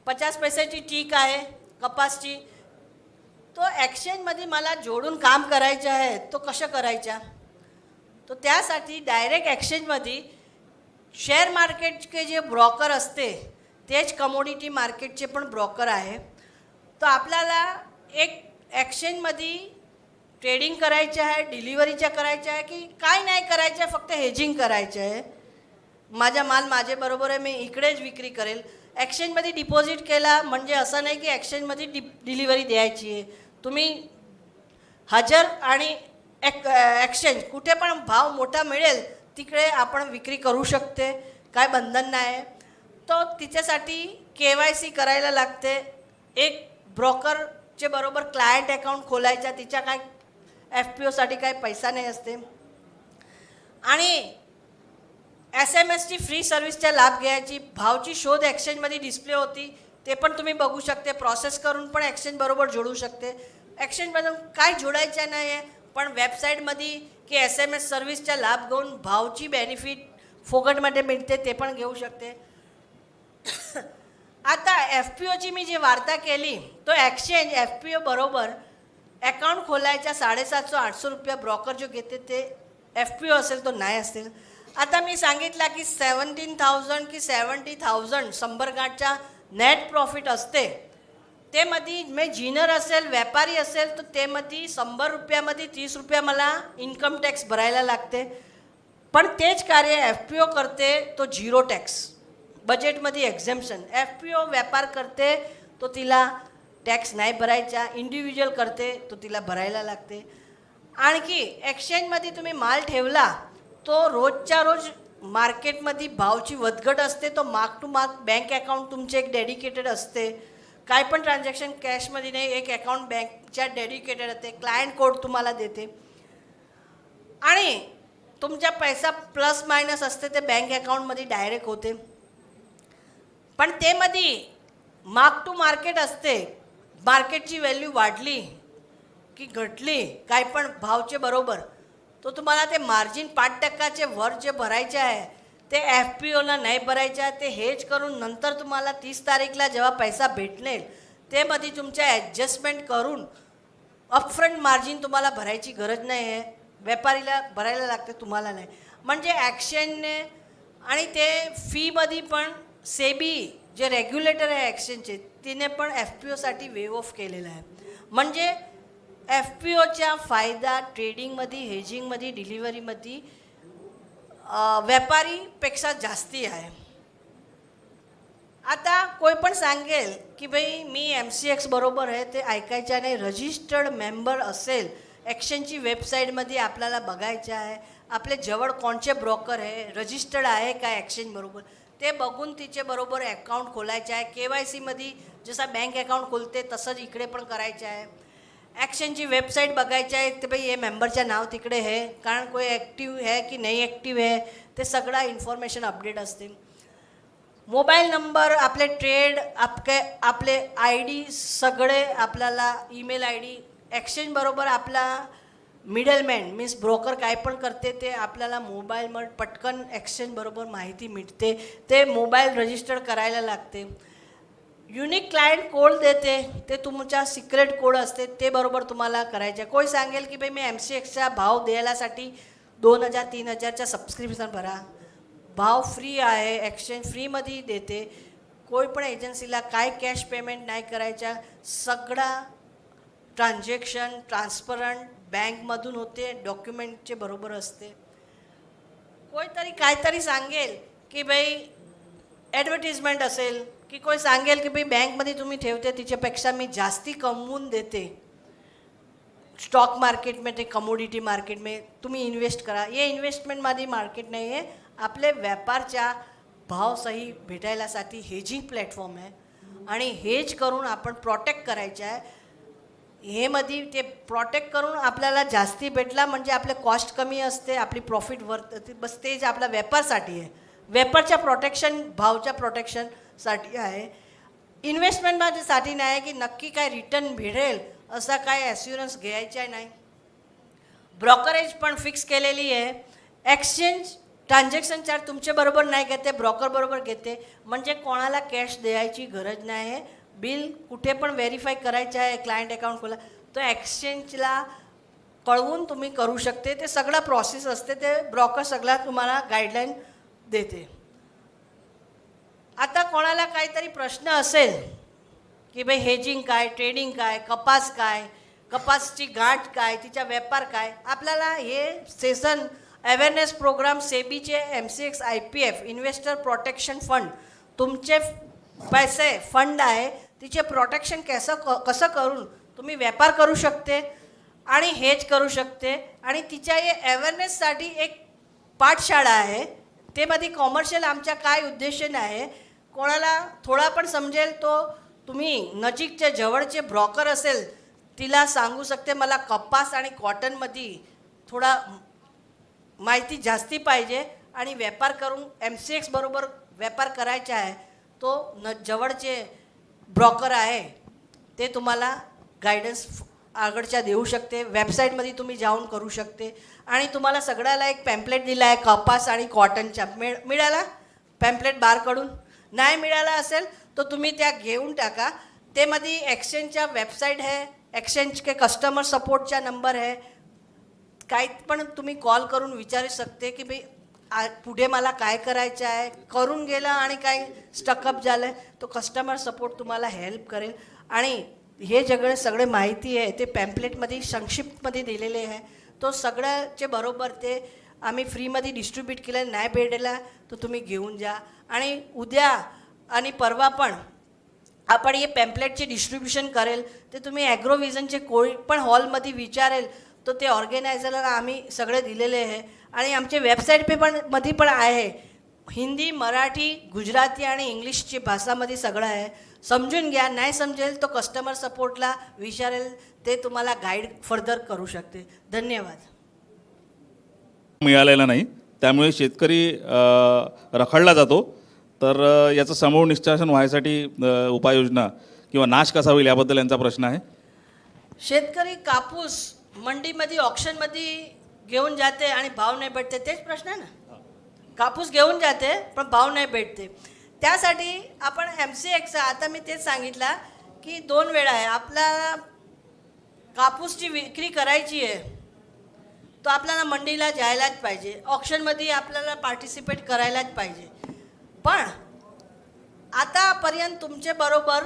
50 पैशाची टीक आहे कपासची. तो एक्सचेंजमध्ये मला जोडून काम करायचं आहे, तो कसं करायचा, तो त्यासाठी डायरेक्ट एक्सचेंजमध्ये शेअर मार्केटचे जे ब्रोकर असते तेच कमोडिटी मार्केटचे पण ब्रोकर आहे. तो आपल्याला एक एक्सचेंजमध्ये ट्रेडिंग करायचं आहे, डिलिव्हरीच्या करायचं आहे की काय नाही करायचं आहे, फक्त हेजिंग करायचं आहे. माझा माल माझ्याबरोबर आहे, मी इकडेच विक्री करेल. एक्सचेंजमध्ये डिपॉझिट केला म्हणजे असं नाही की एक्सचेंजमध्ये डिलिव्हरी द्यायची आहे. तुम्ही हजर आणि एक्सचेंज कुठे पण भाव मोठा मिळेल तिकडे आपण विक्री करू शकते, काय बंधन नाही. तो तिच्यासाठी KYC करायला लागते. एक ब्रोकरचे बरोबर क्लायंट अकाउंट खोलायचा, तिच्या काय FPOसाठी काय पैसा नाही असते. आणि SMS ची फ्री सर्व्हिसचा लाभ घ्यायची. भावची शोध एक्सचेंजमध्ये डिस्प्ले होती, ते पण तुम्ही बघू शकते. प्रोसेस करून पण एक्सचेंज बरोबर जोडू शकते. एक्सचेंजमधून काय जोडायचं नाही आहे, पण वेबसाईटमध्ये की SMS सर्व्हिसचा लाभ घेऊन भावची बेनिफिट फुकटमध्ये मिळते ते पण घेऊ शकते. आता FPOची मी जी वार्ता केली तो एक्सचेंज FPO बरोबर अकाउंट खोलायच्या 750-800 रुपया ब्रोकर जो घेते ते FPO असेल तो नाही असेल. आता मी सांगितलं की 17,000 की 70,000 100 गाठच्या नेट प्रॉफिट असते. ते मध्ये मी जिनर असेल, व्यापारी असेल तर ते मध्ये 100 रुपयामध्ये 30 रुपया मला इन्कम टॅक्स भरायला लागते. पण तेच कार्य FPO करते तो 0 टॅक्स, बजेटमध्ये एक्झेम्पशन. FPO व्यापार करते तो तिला टॅक्स नाही भरायचा, इंडिव्हिज्युअल करते तो तिला भरायला लागते. आणखी एक्सचेंजमध्ये तुम्ही माल ठेवला तो रोजच्या रोज मार्केटमध्ये भावची वधघट असते. तो mark to mark bank account तुमचे एक डेडिकेटेड असते. काय पण ट्रान्झॅक्शन कॅशमध्ये नाही, एक अकाउंट बँकच्या डेडिकेटेड असते. क्लायंट कोड तुम्हाला देते आणि तुमचा पैसा प्लस मायनस असते ते बँक अकाउंटमध्ये डायरेक्ट होते. पण ते मध्ये मार्क टू मार्केट असते. मार्केटची व्हॅल्यू वाढली की घटली काय पण भावचे बरोबर, तो तुम्हाला ते मार्जिन 5% वर जे भरायचे आहे ते FPOला नाही भरायचे आहे. ते हेज करून नंतर तुम्हाला 30 तारीखला जेव्हा पैसा भेटलेल ते मध्ये तुमच्या ॲडजस्टमेंट करून अपफ्रंट मार्जिन तुम्हाला भरायची गरज नाही आहे, व्यापारीला भरायला लागते, तुम्हाला नाही. म्हणजे ॲक्शनने आणि ते फीमध्ये पण सेबी जे रेग्युलेटर आहे एक्सचेंजचे तिने पण FPOसाठी वेव ऑफ केलेला आहे. म्हणजे FPOचा फायदा ट्रेडिंगमध्ये, हेजिंगमध्ये, डिलिव्हरीमध्ये व्यापारीपेक्षा जास्ती आहे. आता कोई पण सांगेल की भाई मी MCX बरोबर आहे ते ऐकायचं नाही. रजिस्टर्ड मेंबर असेल एक्सचेंजची वेबसाईटमध्ये आपल्याला बघायचं आहे आपले जवळ कोणचे ब्रोकर आहे, रजिस्टर्ड आहे का एक्सचेंज बरोबर, ते बघून तिचे बरोबर अकाउंट खोलायचे आहे. KYCमध्ये जसा बँक अकाउंट खोलते तसंच इकडे पण करायचं आहे. एक्सचेंजची वेबसाईट बघायची आहे ते भाई हे मेंबरचं नाव तिकडे आहे, कारण कोई ॲक्टिव्ह आहे की नाही ॲक्टिव्ह आहे, ते सगळा इन्फॉर्मेशन अपडेट असते. मोबाईल नंबर, आपले ट्रेड, आपले ID सगळे आपल्याला, ईमेल ID, एक्सचेंज बरोबर आपला मिडलमॅन मीन्स ब्रोकर काय पण करते ते आपल्याला मोबाईलमध्ये पटकन एक्सचेंज बरोबर माहिती मिळते. ते मोबाईल रजिस्टर करायला लागते. युनिक क्लायंट कोड देते, ते तुमचा सिक्रेट कोड असते, ते बरोबर तुम्हाला करायचं आहे. कोई सांगेल की भाई मी MCXचा भाव द्यायलासाठी 2000-3000चा सबस्क्रिप्शन भरा, भाव फ्री आहे, एक्सचेंज फ्रीमध्ये देते. कोई पण एजन्सीला काय कॅश पेमेंट नाही करायचा, सगळा ट्रान्झॅक्शन ट्रान्सपरंट बँकमधून होते, डॉक्युमेंटचे बरोबर असते. कोणीतरी काहीतरी सांगेल की भाई ॲडव्हर्टिजमेंट असेल की कोई सांगेल की भाई बँकमध्ये तुम्ही ठेवते तिच्यापेक्षा मी जास्ती कमवून देते, स्टॉक मार्केटमध्ये, कमोडिटी मार्केटमध्ये तुम्ही इन्व्हेस्ट करा. हे इन्व्हेस्टमेंटमध्ये मार्केट नाही आहे, आपले व्यापारच्या भाव सही भेटायलासाठी हेजिंग प्लॅटफॉर्म आहे. आणि हेज करून आपण प्रोटेक्ट करायचं आहे. हे मध्ये ते प्रोटेक्ट करून आपल्याला जास्ती भेटला म्हणजे आपले कॉस्ट कमी असते, आपली प्रॉफिट वर्थ, बस तेच आपला व्यापारसाठी आहे. व्यापारच्या प्रोटेक्शन, भावच्या प्रोटेक्शनसाठी आहे. इन्व्हेस्टमेंट माझ्यासाठी नाही आहे की नक्की काय रिटर्न भेटेल असा काय ॲश्युरन्स घ्यायचा नाही. ब्रोकरेज पण फिक्स केलेली आहे. एक्सचेंज ट्रान्झॅक्शन चार्ज तुमच्याबरोबर नाही घेते, ब्रोकरबरोबर घेते, म्हणजे कोणाला कॅश द्यायची गरज नाही आहे. बिल कुठे पण व्हेरीफाय करायचं आहे, क्लायंट अकाउंट खोला, तो एक्सचेंजला कळवून तुम्ही करू शकते. ते सगळं प्रोसेस असते, ते ब्रोकर सगळा तुम्हाला गाईडलाईन देते. आता कोणाला काहीतरी प्रश्न असेल की भाई हेजिंग काय, ट्रेडिंग काय, कपास काय, कपासची गाठ काय, तिचा व्यापार काय, आपल्याला हे सेशन अवेअरनेस प्रोग्राम सेबीचे MCX IPF investor protection fund, तुमचे पैसे फंड आहे तिचे प्रोटेक्शन कसं करून तुम्ही व्यापार करू शकते आणि हेज करू शकते. आणि तिच्या हे अवेअरनेससाठी एक पाठशाळा आहे, ते मध्ये कॉमर्शियल आमच्या काय उद्देश आहे, कोणाला थोडा पण समजेल तो तुम्ही नजीकचे जवळचे ब्रोकर असेल तिला सांगू शकते मला कपास आणि कॉटनमध्ये थोडा माहिती जास्ती पाहिजे आणि व्यापार करून MCX बरोबर व्यापार करायचा आहे, तो जवळचे ब्रोकर आहे ते तुम्हाला गायडन्स आगळच्या देऊ शकते. वेबसाईटमध्ये तुम्ही जाऊन करू शकते. आणि तुम्हाला सगळ्याला एक पॅम्पलेट दिला आहे कपास आणि कॉटनच्या, मिळाला पॅम्पलेट बारकडून, नाही मिळाला असेल तर तुम्ही त्या घेऊन टाका. ते मध्ये एक्सचेंजच्या वेबसाईट आहे, एक्सचेंज के कस्टमर सपोर्टचा नंबर आहे, काही पण तुम्ही कॉल करून विचारू शकते की भाई पुढे मला काय करायचं आहे, करून गेला आणि काय स्टकअप झालं आहे, तो कस्टमर सपोर्ट तुम्हाला हेल्प करेल. आणि हे सगळे माहिती आहे ते पॅम्पलेटमध्ये संक्षिप्तमध्ये दिलेले आहे, तो सगळ्याचे बरोबर ते आम्ही फ्रीमध्ये डिस्ट्रीब्यूट केलं. नाही भेटला तर तुम्ही घेऊन जा. आणि उद्या आणि परवा पण आपण हे पॅम्पलेटचे डिस्ट्रीब्युशन करेल, ते तुम्ही ॲग्रोव्हिजनचे कोणी पण हॉलमध्ये विचारेल तर ते ऑर्गनायझरला आम्ही सगळे दिलेले आहे. आणि आमचे वेबसाईट पे पण मध्ये पण आहे, हिंदी, मराठी, गुजराती आणि इंग्लिशची भाषामध्ये सगळं आहे, समजून घ्या. नाही समजेल तो कस्टमर सपोर्टला विचारेल, ते तुम्हाला गाईड फर्दर करू शकते. धन्यवाद. मिळालेला नाही त्यामुळे शेतकरी रखडला जातो. तर याचं समूळ निष्कासन व्हायसाठी उपाययोजना किंवा नाश कसा होईल याबद्दल यांचा प्रश्न आहे. शेतकरी कापूस मंडीमध्ये ऑक्शनमध्ये घेऊन जाते आणि भाव नाही भेटते, तेच प्रश्न आहे ना. कापूस घेऊन जाते पण भाव नाही भेटते, त्यासाठी आपण MCXचा, आता मी तेच सांगितलं की 2 वेळा आहे, आपल्याला कापूसची विक्री करायची आहे तो आपल्याला मंडीला जायलाच पाहिजे, ऑक्शनमध्ये आपल्याला पार्टिसिपेट करायलाच पाहिजे. पण आतापर्यंत तुमचे बरोबर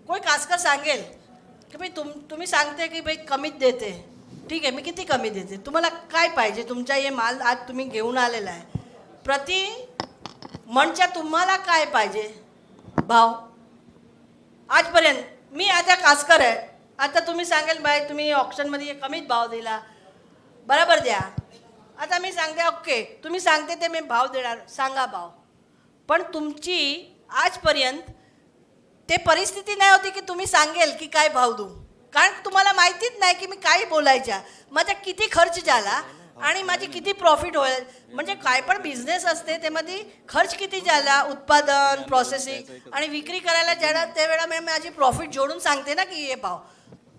कोई कास्कर सांगेल की भाई तुम्ही सांगते की भाई कमीत देते, ठीक आहे मी किती कमी देते, तुम्हाला काय पाहिजे, तुमचा हे माल आज तुम्ही घेऊन आलेला आहे, प्रति मनच्या तुम्हाला काय पाहिजे भाव. आजपर्यंत मी आता कास्कर आहे, आता तुम्ही सांगेल बाय तुम्ही ऑप्शनमध्ये कमीच भाव दिला, बरोबर द्या. आता मी सांगते ओके, तुम्ही सांगते ते मी भाव देणार, सांगा भाव. पण तुमची आजपर्यंत ते परिस्थिती नाही होती की तुम्ही सांगेल की काय भाव देऊ, कारण तुम्हाला माहितीच नाही की मी काय बोलायच्या, माझा किती खर्च झाला आणि माझी किती प्रॉफिट होईल. म्हणजे काय पण बिझनेस असते त्यामध्ये खर्च किती झाला, उत्पादन, प्रोसेसिंग आणि विक्री करायला ज्याला त्यावेळेला मी माझी प्रॉफिट जोडून सांगते ना की हे भाव.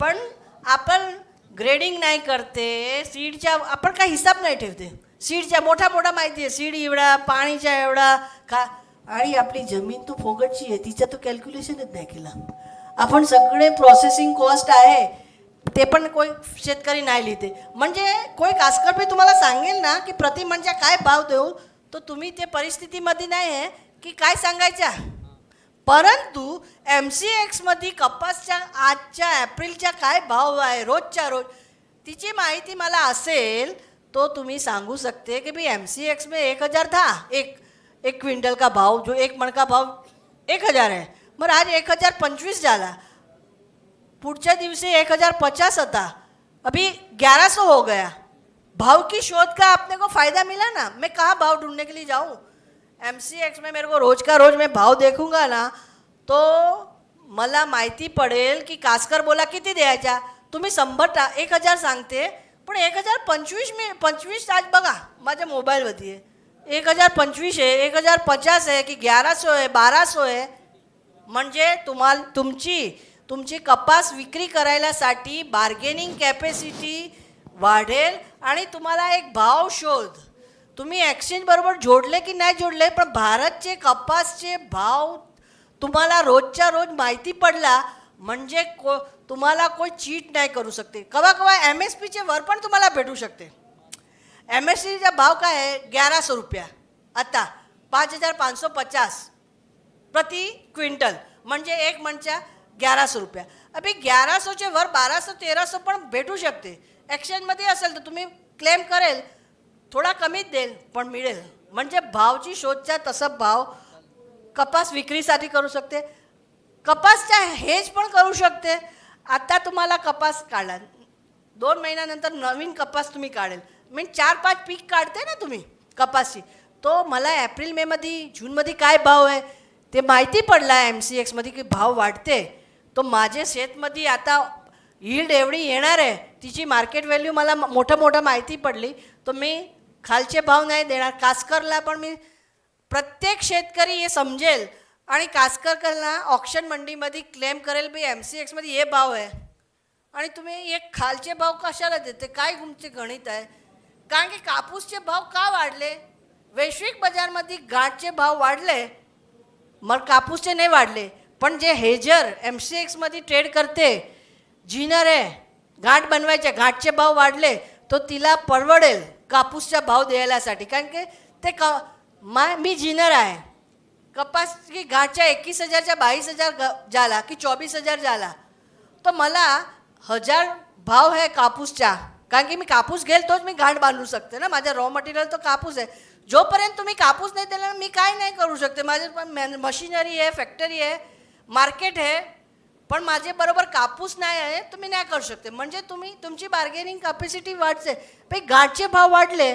पण आपण ग्रेडिंग नाही करते, सीडच्या आपण काही हिसाब नाही ठेवते. सीडच्या मोठा मोठा माहिती आहे, सीड एवढा, पाणीच्या एवढा का, आणि आपली जमीन तो फोगटची आहे, तिचं तो कॅल्क्युलेशनच नाही केलं आपण. सगळे प्रोसेसिंग कॉस्ट आहे ते पण कोई शेतकरी नाही लिहिते. म्हणजे कोई कास्कर बी तुम्हाला सांगेल ना की प्रति म्हणजे काय भाव देऊ, तर तुम्ही ते परिस्थितीमध्ये नाही आहे की काय सांगायच्या. परंतु MCXमध्ये कपासच्या आजच्या एप्रिलच्या काय भाव आहे रोजच्या रोज तिची माहिती मला असेल तो तुम्ही सांगू शकते की भाई MCX में 1000 था एक क्विंटल का भाव, जो एक मन का भाव 1000 है, मग आज 1025 झाला, पुढच्या दिवशी 1050 होता, अभी 1100 हो गया. भाव की शोध का आपने को फायदा मिला ना. मैं कहाँ भाव ढूंढने के लिए जाऊँ. MCX में मेरे को रोज का रोज मैं भाव देखूंगा ना तो मला माहिती पडेल की कास्कर बोला किती द्यायच्या. तुम्ही 1000 सांगते पण 1025 मी 25 आज बघा माझ्या मोबाईलवरती आहे, 1025 आहे, 1050 आहे की 1100 आहे, 1200 आहे. म्हणजे तुमची कपास विक्री करायलासाठी बार्गेनिंग कॅपॅसिटी वाढेल आणि तुम्हाला एक भाव शोध. तुम्ही एक्सचेंज बरोबर जोडले की नाही जोडले, पण भारतचे कपासचे भाव तुम्हाला रोजच्या रोज माहिती पडला म्हणजे तुम्हाला कोई चीट नाही करू शकते. कवा कवा MSPचे वर पण तुम्हाला भेटू शकते. MSPचा भाव काय आहे 1100 रुपया, आता 5550 प्रति क्विंटल, म्हणजे एक म्हणच्या 1100 रुपया. अभि 1100चे वर 1200-1300 पण भेटू शकते. एक्सचेंजमध्ये असेल तर तुम्ही क्लेम करेल, थोडा कमीच देईल पण मिळेल. म्हणजे भावची शोधच्या तसं भाव कपास विक्रीसाठी करू शकते, कपासच्या हेज पण करू शकते. आता तुम्हाला कपास काढला, 2 महिन्यानंतर नवीन कपास तुम्ही काढेल, मी 4-5 पीक काढते ना तुम्ही कपासची, तो मला एप्रिल मेमध्ये जूनमध्ये काय भाव आहे ते माहिती पडला MCXमध्ये की भाव वाढते. तो माझे शेतमध्ये आता यील्ड एवढी येणार आहे, तिची मार्केट व्हॅल्यू मला मोठं माहिती पडली, तर मी खालचे भाव नाही देणार. कास्करला पण मी प्रत्येक शेतकरी हे समजेल आणि कास्करला ऑक्शन मंडीमध्ये क्लेम करेल बी MCXमध्ये हे भाव आहे आणि तुम्ही एक खालचे भाव कशाला देते, काय तुमचे गणित आहे. कारण की कापूसचे भाव का वाढले, वैश्विक बाजारमध्ये गाठचे भाव वाढले, मग कापूसचे नाही वाढले. पण जे हेजर MCXमध्ये ट्रेड करते, जिनर आहे, गाठ बनवायचे, गाठचे भाव वाढले तो तिला परवडेल कापूसचा भाव द्यायलासाठी. कारण की ते मी जिनर आहे, कपास की गाठच्या 21,000च्या 22,000 झाला की 24,000 झाला, तो मला 1000 भाव आहे कापूसचा. कारण की मी कापूस घेईल तोच मी गाठ बांधू शकते ना, माझा रॉ मटेरियल तो कापूस आहे. जोपर्यंत तुम्ही कापूस नाही दिला मी काय नाही करू शकते. माझे पण मशिनरी आहे, फॅक्टरी आहे, मार्केट आहे, पण माझे बरोबर कापूस नाही आहे, तुम्ही नाही करू शकते. म्हणजे तुमची बार्गेनिंग कॅपॅसिटी वाढते. पण गाठचे भाव वाढले,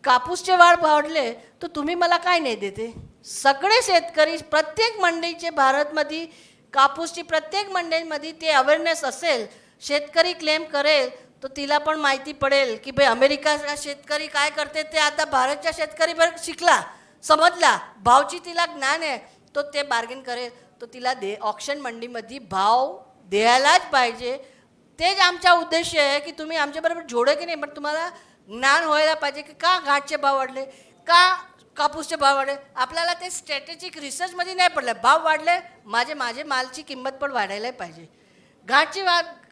कापूसचे वाढले, तर तुम्ही मला काय नाही देते. सगळे शेतकरी प्रत्येक मंडईचे भारतमध्ये कापूसची प्रत्येक मंडईमध्ये ते अवेअरनेस असेल, शेतकरी क्लेम करेल तर तिला पण माहिती पडेल की भाई अमेरिकाचा शेतकरी काय करते ते आता भारतच्या शेतकरीवर शिकला, समजला, भावची तिला ज्ञान आहे, तो ते बार्गेन करेल, तो तिला ऑक्शन मंडीमध्ये भाव द्यायलाच पाहिजे. तेच आमचा उद्देश आहे की तुम्ही आमच्याबरोबर जोडे की नाही, पण तुम्हाला ज्ञान व्हायला पाहिजे की का घाटचे भाव वाढले, का कापूसचे भाव वाढले. आपल्याला ते स्ट्रॅटेजिक रिसर्चमध्ये नाही पडलं, भाव वाढले, माझे मालची किंमत पण वाढायला पाहिजे. घाटचे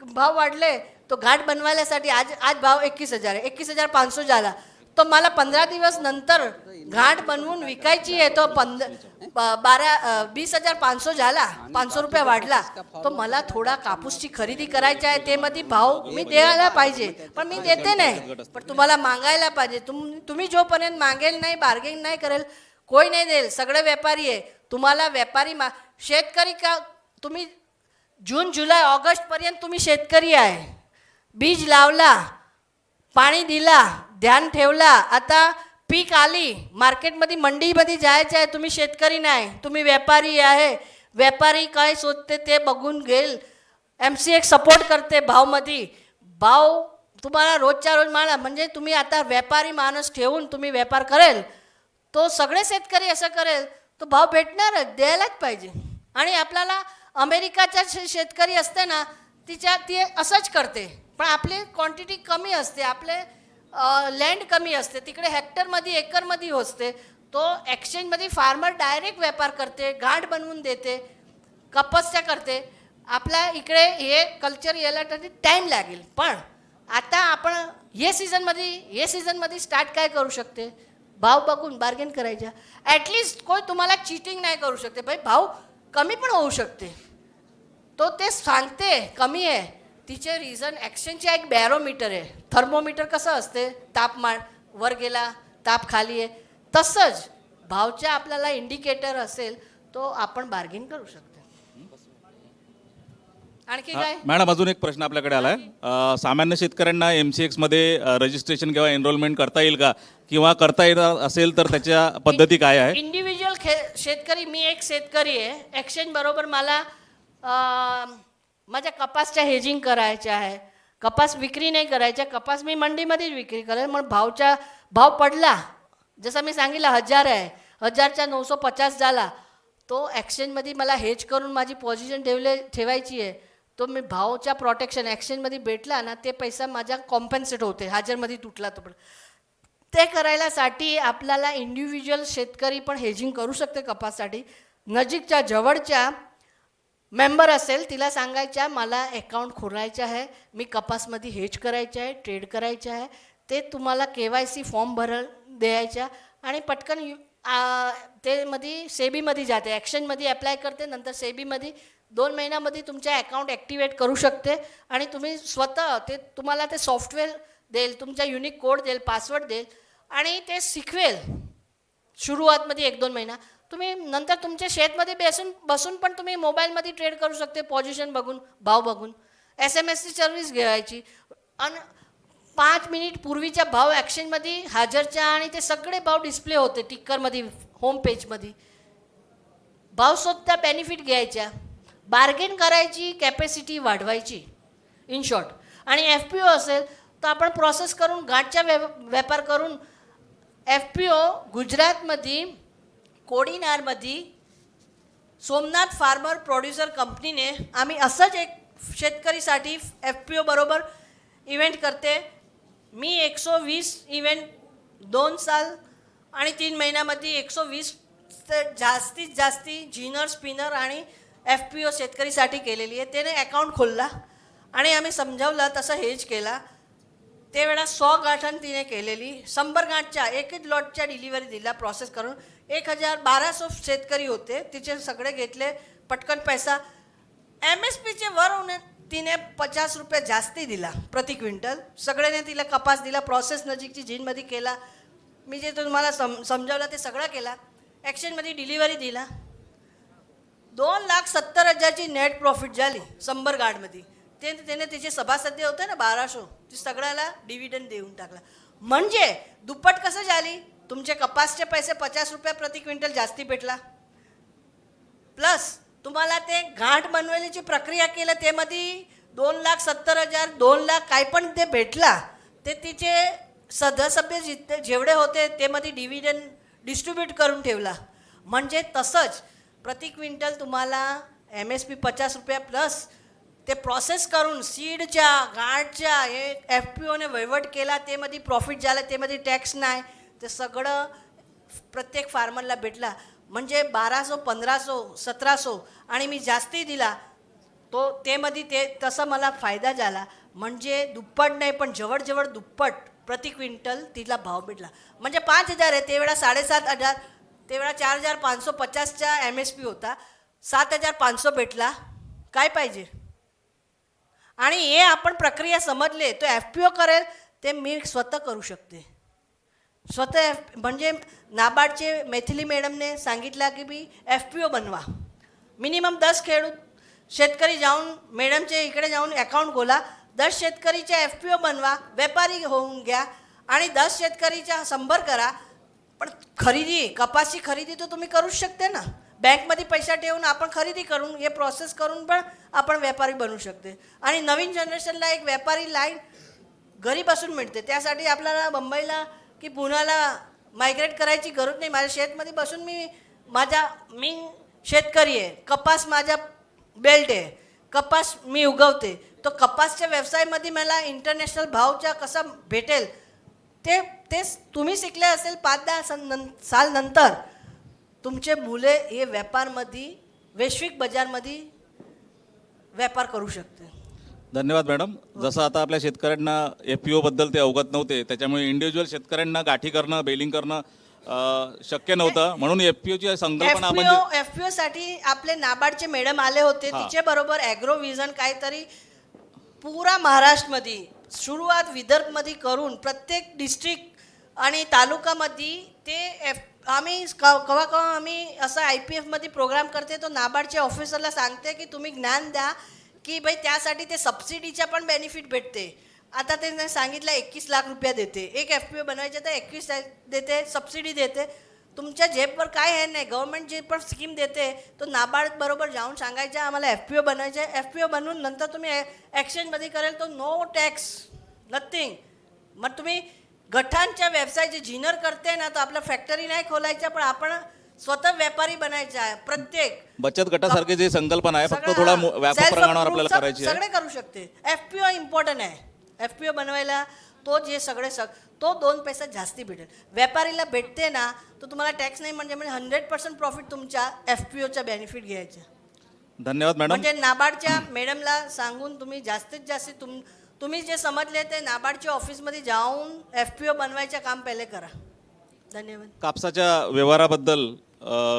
भाव वाढले, तो घाट बनवायसाठी आज भाव 21,000 आहे, 21,500 झाला, तो मला 15 दिवस नंतर घाट बनवून विकायची आहे, तो 20,500 झाला, 500 रुपये वाढला, तो मला थोडा कापूसची खरेदी करायची आहे, ते मध्ये भाव मी द्यायला पाहिजे, पण मी देते नाही, पण तुम्हाला मागायला पाहिजे. तुम्ही जोपर्यंत मागेल नाही, बार्गेन नाही करेल, कोई नाही देईल. सगळे व्यापारी आहे, तुम्हाला व्यापारी शेतकरी का तुम्ही जून जुलै ऑगस्टपर्यंत तुम्ही शेतकरी आहे, बीज लावला, पाणी दिला, ध्यान ठेवला, आता पीक आली, मार्केटमध्ये मंडीमध्ये जायचं आहे, तुम्ही शेतकरी नाही, तुम्ही व्यापारी आहे. व्यापारी काय शोधते ते बघून घेईल. MCX सपोर्ट करते भावमध्ये. भाव तुम्हाला रोजच्या रोज माला, म्हणजे तुम्ही आता व्यापारी माणूस ठेवून तुम्ही व्यापार करेल, तो सगळे शेतकरी असं करेल, तो भाव भेटणारच, द्यायलाच पाहिजे. आणि आपल्याला अमेरिकाच्या शेतकरी असते ना, ती असंच करते, पण आपली क्वांटिटी कमी असते, आपले लँड कमी असते, तिकडे हेक्टरमध्ये एकरमध्ये असते. तो एक्सचेंजमध्ये फार्मर डायरेक्ट व्यापार करते, गाठ बनवून देते, कपासच्या करते. आपल्या इकडे हे कल्चर यायला टाईम लागेल. पण आता आपण हे सीझनमध्ये स्टार्ट काय करू शकते, भाव बघून बार्गेन करायच्या. ॲटलिस्ट कोण तुम्हाला चिटिंग नाही करू शकते. भाई भाव कमी पण होऊ शकते, तो ते सांगते कमी आहे, तिचे रिझन ॲक्शनचे एक बॅरोमीटर आहे. थर्मोमीटर कसं असते, तापमान वर गेला, ताप खाली आहे, तसंच भावच्या आपल्याला इंडिकेटर असेल, तो आपण बार्गेन करू शकतो. आणखी काय मॅडम, अजून एक प्रश्न आपल्याकडे आला आहे. सामान्य शेतकऱ्यांना MCX मध्ये रजिस्ट्रेशन किंवा एनरोलमेंट करता येईल का, किंवा करता येत असेल तर त्याच्या पद्धती काय आहे? इंडिव्हिज्युअल शेतकरी, मी एक शेतकरी आहे, एक्सचेंज बरोबर मला माझ्या कपासच्या हेजिंग करायच्या आहे. कपास विक्री नाही करायच्या, कपास मी मंडीमध्येच विक्री करेल. मग भाव पडला, जसं मी सांगितलं 1000 आहे, 1000च्या 950 झाला, तो एक्सचेंजमध्ये मला हेज करून माझी पोझिशन ठेवायची आहे. तो मी भावच्या प्रोटेक्शन एक्सचेंजमध्ये भेटला ना, ते पैसा माझ्या कॉम्पन्सेट होते, हजरमध्ये तुटला तो. पण ते करायलासाठी आपल्याला इंडिव्हिज्युअल शेतकरी पण हेजिंग करू शकते कपाससाठी. नजीकच्या जवळच्या मेंबर असेल, तिला सांगायच्या मला अकाउंट खोलायचं आहे, मी कपासमध्ये हेज करायचं आहे, ट्रेड करायचं आहे. ते तुम्हाला KYC फॉर्म द्यायच्या आणि पटकन ते मध्ये सेबीमध्ये जाते, ॲक्शनमध्ये अप्लाय करते, नंतर सेबीमध्ये 2 महिन्यामध्ये तुमच्या अकाउंट ॲक्टिवेट करू शकते. आणि तुम्ही स्वतः ते तुम्हाला ते सॉफ्टवेअर देईल, तुमचा युनिक कोड देईल, पासवर्ड देईल, आणि ते शिकवेल सुरुवातमध्ये 1-2 महिना. तुम्ही नंतर तुमच्या शेतमध्ये बसून पण तुम्ही मोबाईलमध्ये ट्रेड करू शकते, पोझिशन बघून, भाव बघून. SMS ची सर्व्हिस घ्यायची आणि 5 मिनिट पूर्वीच्या भाव ॲक्शनमध्ये हजरच्या आणि ते सगळे भाव डिस्प्ले होते टिक्करमध्ये, होम पेजमध्ये. भाव स्वतः बेनिफिट घ्यायच्या, बार्गेन करायची, कॅपॅसिटी वाढवायची इन शॉर्ट. आणि FPO असेल तर आपण प्रोसेस करून गाठच्या व्यापार करून FPO गुजरातमध्ये कोडीनारमध्ये सोमनाथ फार्मर प्रोड्युसर कंपनीने आम्ही असंच एक शेतकरीसाठी FPO बरोबर इव्हेंट करते. मी 120 इव्हेंट 2 साल आणि 3 महिन्यामध्ये 120 जास्तीत जास्ती जिनर, स्पिनर आणि FPO शेतकरीसाठी केलेली आहे. त्याने अकाउंट खोलला आणि आम्ही समजावलं, तसं हेज केला. त्यावेळा 100 गाठण तिने केलेली, 100 गाठच्या एकच लॉटच्या डिलिव्हरी दिला प्रोसेस करून. 1200 शेतकरी होते, तिचे सगळे घेतले पटकन पैसा. MSPचे वर तिने 50 रुपये जास्ती दिला प्रति क्विंटल. सगळ्याने तिला कपास दिला, प्रोसेस नजीकची जीनमध्ये केला. मी जे तुम्हाला समजावलं ते सगळं केला. ॲक्शनमध्ये डिलिव्हरी दिला. 2,70,000ची नेट प्रॉफिट झाली 100 गाडमध्ये. त्याने तिचे सभासद होते ना 1200, ती सगळ्याला डिव्हिडंड देऊन टाकला. म्हणजे दुप्पट कसं झाली, तुमचे कपासचे पैसे 50 रुपये प्रति क्विंटल जास्ती भेटला, प्लस तुम्हाला ते गाठ बनवण्याची प्रक्रिया केलं, त्यामध्ये 2,70,000 2 लाख काय पण ते भेटला. ते तिचे सदस्य जेवढे होते ते मध्ये डिव्हिडंड डिस्ट्रीब्यूट करून ठेवला. म्हणजे तसंच प्रति क्विंटल तुम्हाला MSP 50 रुपये प्लस ते प्रोसेस करून सीडच्या गाठच्या हे FPOने वहिवट केला, त्यामध्ये प्रॉफिट झाला, त्यामध्ये टॅक्स नाही, ते सगळं प्रत्येक फार्मरला भेटला. म्हणजे 1200, 1500, 1700 आणि मी जास्ती दिला तो त्यामध्ये ते तसं मला फायदा झाला. म्हणजे दुप्पट नाही पण जवळजवळ दुप्पट प्रति क्विंटल तिला भाव भेटला. म्हणजे 5,000 आहे, त्यावेळा 7,500, त्यावेळा 4,550चा MSP होता, 7,500 भेटला. काय पाहिजे? आणि हे आपण प्रक्रिया समजले, तो FPO करेल ते मी स्वतः करू शकते. स्वतः म्हणजे नाबार्डचे मैथिली मॅडमने सांगितलं की मी FPO बनवा, मिनिमम 10 खेडूत शेतकरी जाऊन मॅडमच्या इकडे जाऊन अकाउंट खोला, 10 शेतकरीचे FPO बनवा, व्यापारी होऊन घ्या आणि 10 शेतकरीच्या 100 करा. पण खरेदी कपासची खरेदी तर तुम्ही करूच शकते ना. बँकमध्ये पैसा ठेवून आपण खरेदी करून हे प्रोसेस करून पण आपण व्यापारी बनू शकते. आणि नवीन जनरेशनला एक व्यापारी लाईन घरी बसून मिळते. त्यासाठी आपल्याला मुंबईला की पुण्याला मायग्रेट करायची गरज नाही. माझ्या शेतमध्ये बसून मी शेतकरी आहे, कपास माझा बेल्ट आहे, कपास मी उगवते. तो कपासच्या व्यवसायामध्ये मला इंटरनॅशनल भावच्या कसा भेटेल तेच तुम्ही शिकले असेल. 5-10 साल नंतर तुमचे मुले हे व्यापारमध्ये वैश्विक बाजारमध्ये व्यापार करू शकते. धन्यवाद मॅडम. जसं आता आपल्या शेतकऱ्यांना FPO बद्दल ते अवगत नव्हते, त्याच्यामुळे इंडिव्हिज्युअल शेतकऱ्यांना गाठी करणं, बेलिंग करणं शक्य नव्हतं. म्हणून FPOची संकल्पना म्हणजे FPO साठी आपले नाबार्डचे मॅडम आले होते. तिचे बरोबर ॲग्रोव्हिजन काहीतरी पुरा महाराष्ट्रमध्ये सुरुवात विदर्भमध्ये करून प्रत्येक डिस्ट्रिक्ट आणि तालुकामध्ये ते आम्ही कवा आम्ही असं IPFमध्ये प्रोग्राम करते. तो नाबार्डच्या ऑफिसरला सांगते की तुम्ही ज्ञान द्या की भाई त्यासाठी ते सबसिडीच्या पण बेनिफिट भेटते. आता त्यांनी सांगितलं 21 लाख रुपये देते. एक FPO बनवायचे तर 21 देते, सबसिडी देते. तुमच्या जेबवर काय आहे नाही, गव्हर्नमेंट जे पण स्कीम देते तो नाबार्ड बरोबर जाऊन सांगायचं आम्हाला FPO बनायचं आहे. FPO बनवून नंतर तुम्ही एक्सचेंजमध्ये करेल तो नो टॅक्स नथिंग. मग तुम्ही गठांच्या व्यवसाय जे जिनर करते ना, तर आपलं फॅक्टरी नाही खोलायच्या, पण आपण स्वतः व्यापारी बनायचं आहे. प्रत्येक बचत गटासारखी जी संकल्पना आहे फक्त थोडा व्यापक प्रमाणावर आपल्याला करायची आहे. सगळे करू शकते. FPO इम्पॉर्टंट आहे. FPO बनवायला तो जे तो 2 पैसा जास्ती भेटेल. व्यापारीला भेटते ना, तर तुम्हाला टॅक्स नाही म्हणजे 100% प्रॉफिट तुमच्या FPOचा बेनिफिट घ्यायचा. धन्यवाद मॅडम. म्हणजे नाबार्डच्या मॅडमला सांगून तुम्ही जास्तीत जास्त तुम्ही जे समजले ते नाबार्डच्या ऑफिसमध्ये जाऊन FPO बनवायचं काम पहिले करा. धन्यवाद. कापसाच्या व्यवहाराबद्दल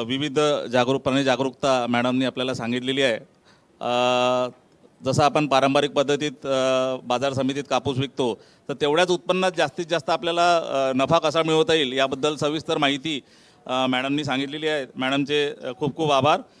विविध जागरूकता मॅडमनी आपल्याला सांगितलेली आहे. जसं आपण पारंपरिक पद्धतीत बाजार समितीत कापूस विकतो, तर तेवढ्याच उत्पन्नात जास्तीत जास्त आपल्याला नफा कसा मिळवता येईल याबद्दल सविस्तर माहिती मॅडमनी सांगितलेली आहे. मॅडमचे खूप खूप आभार.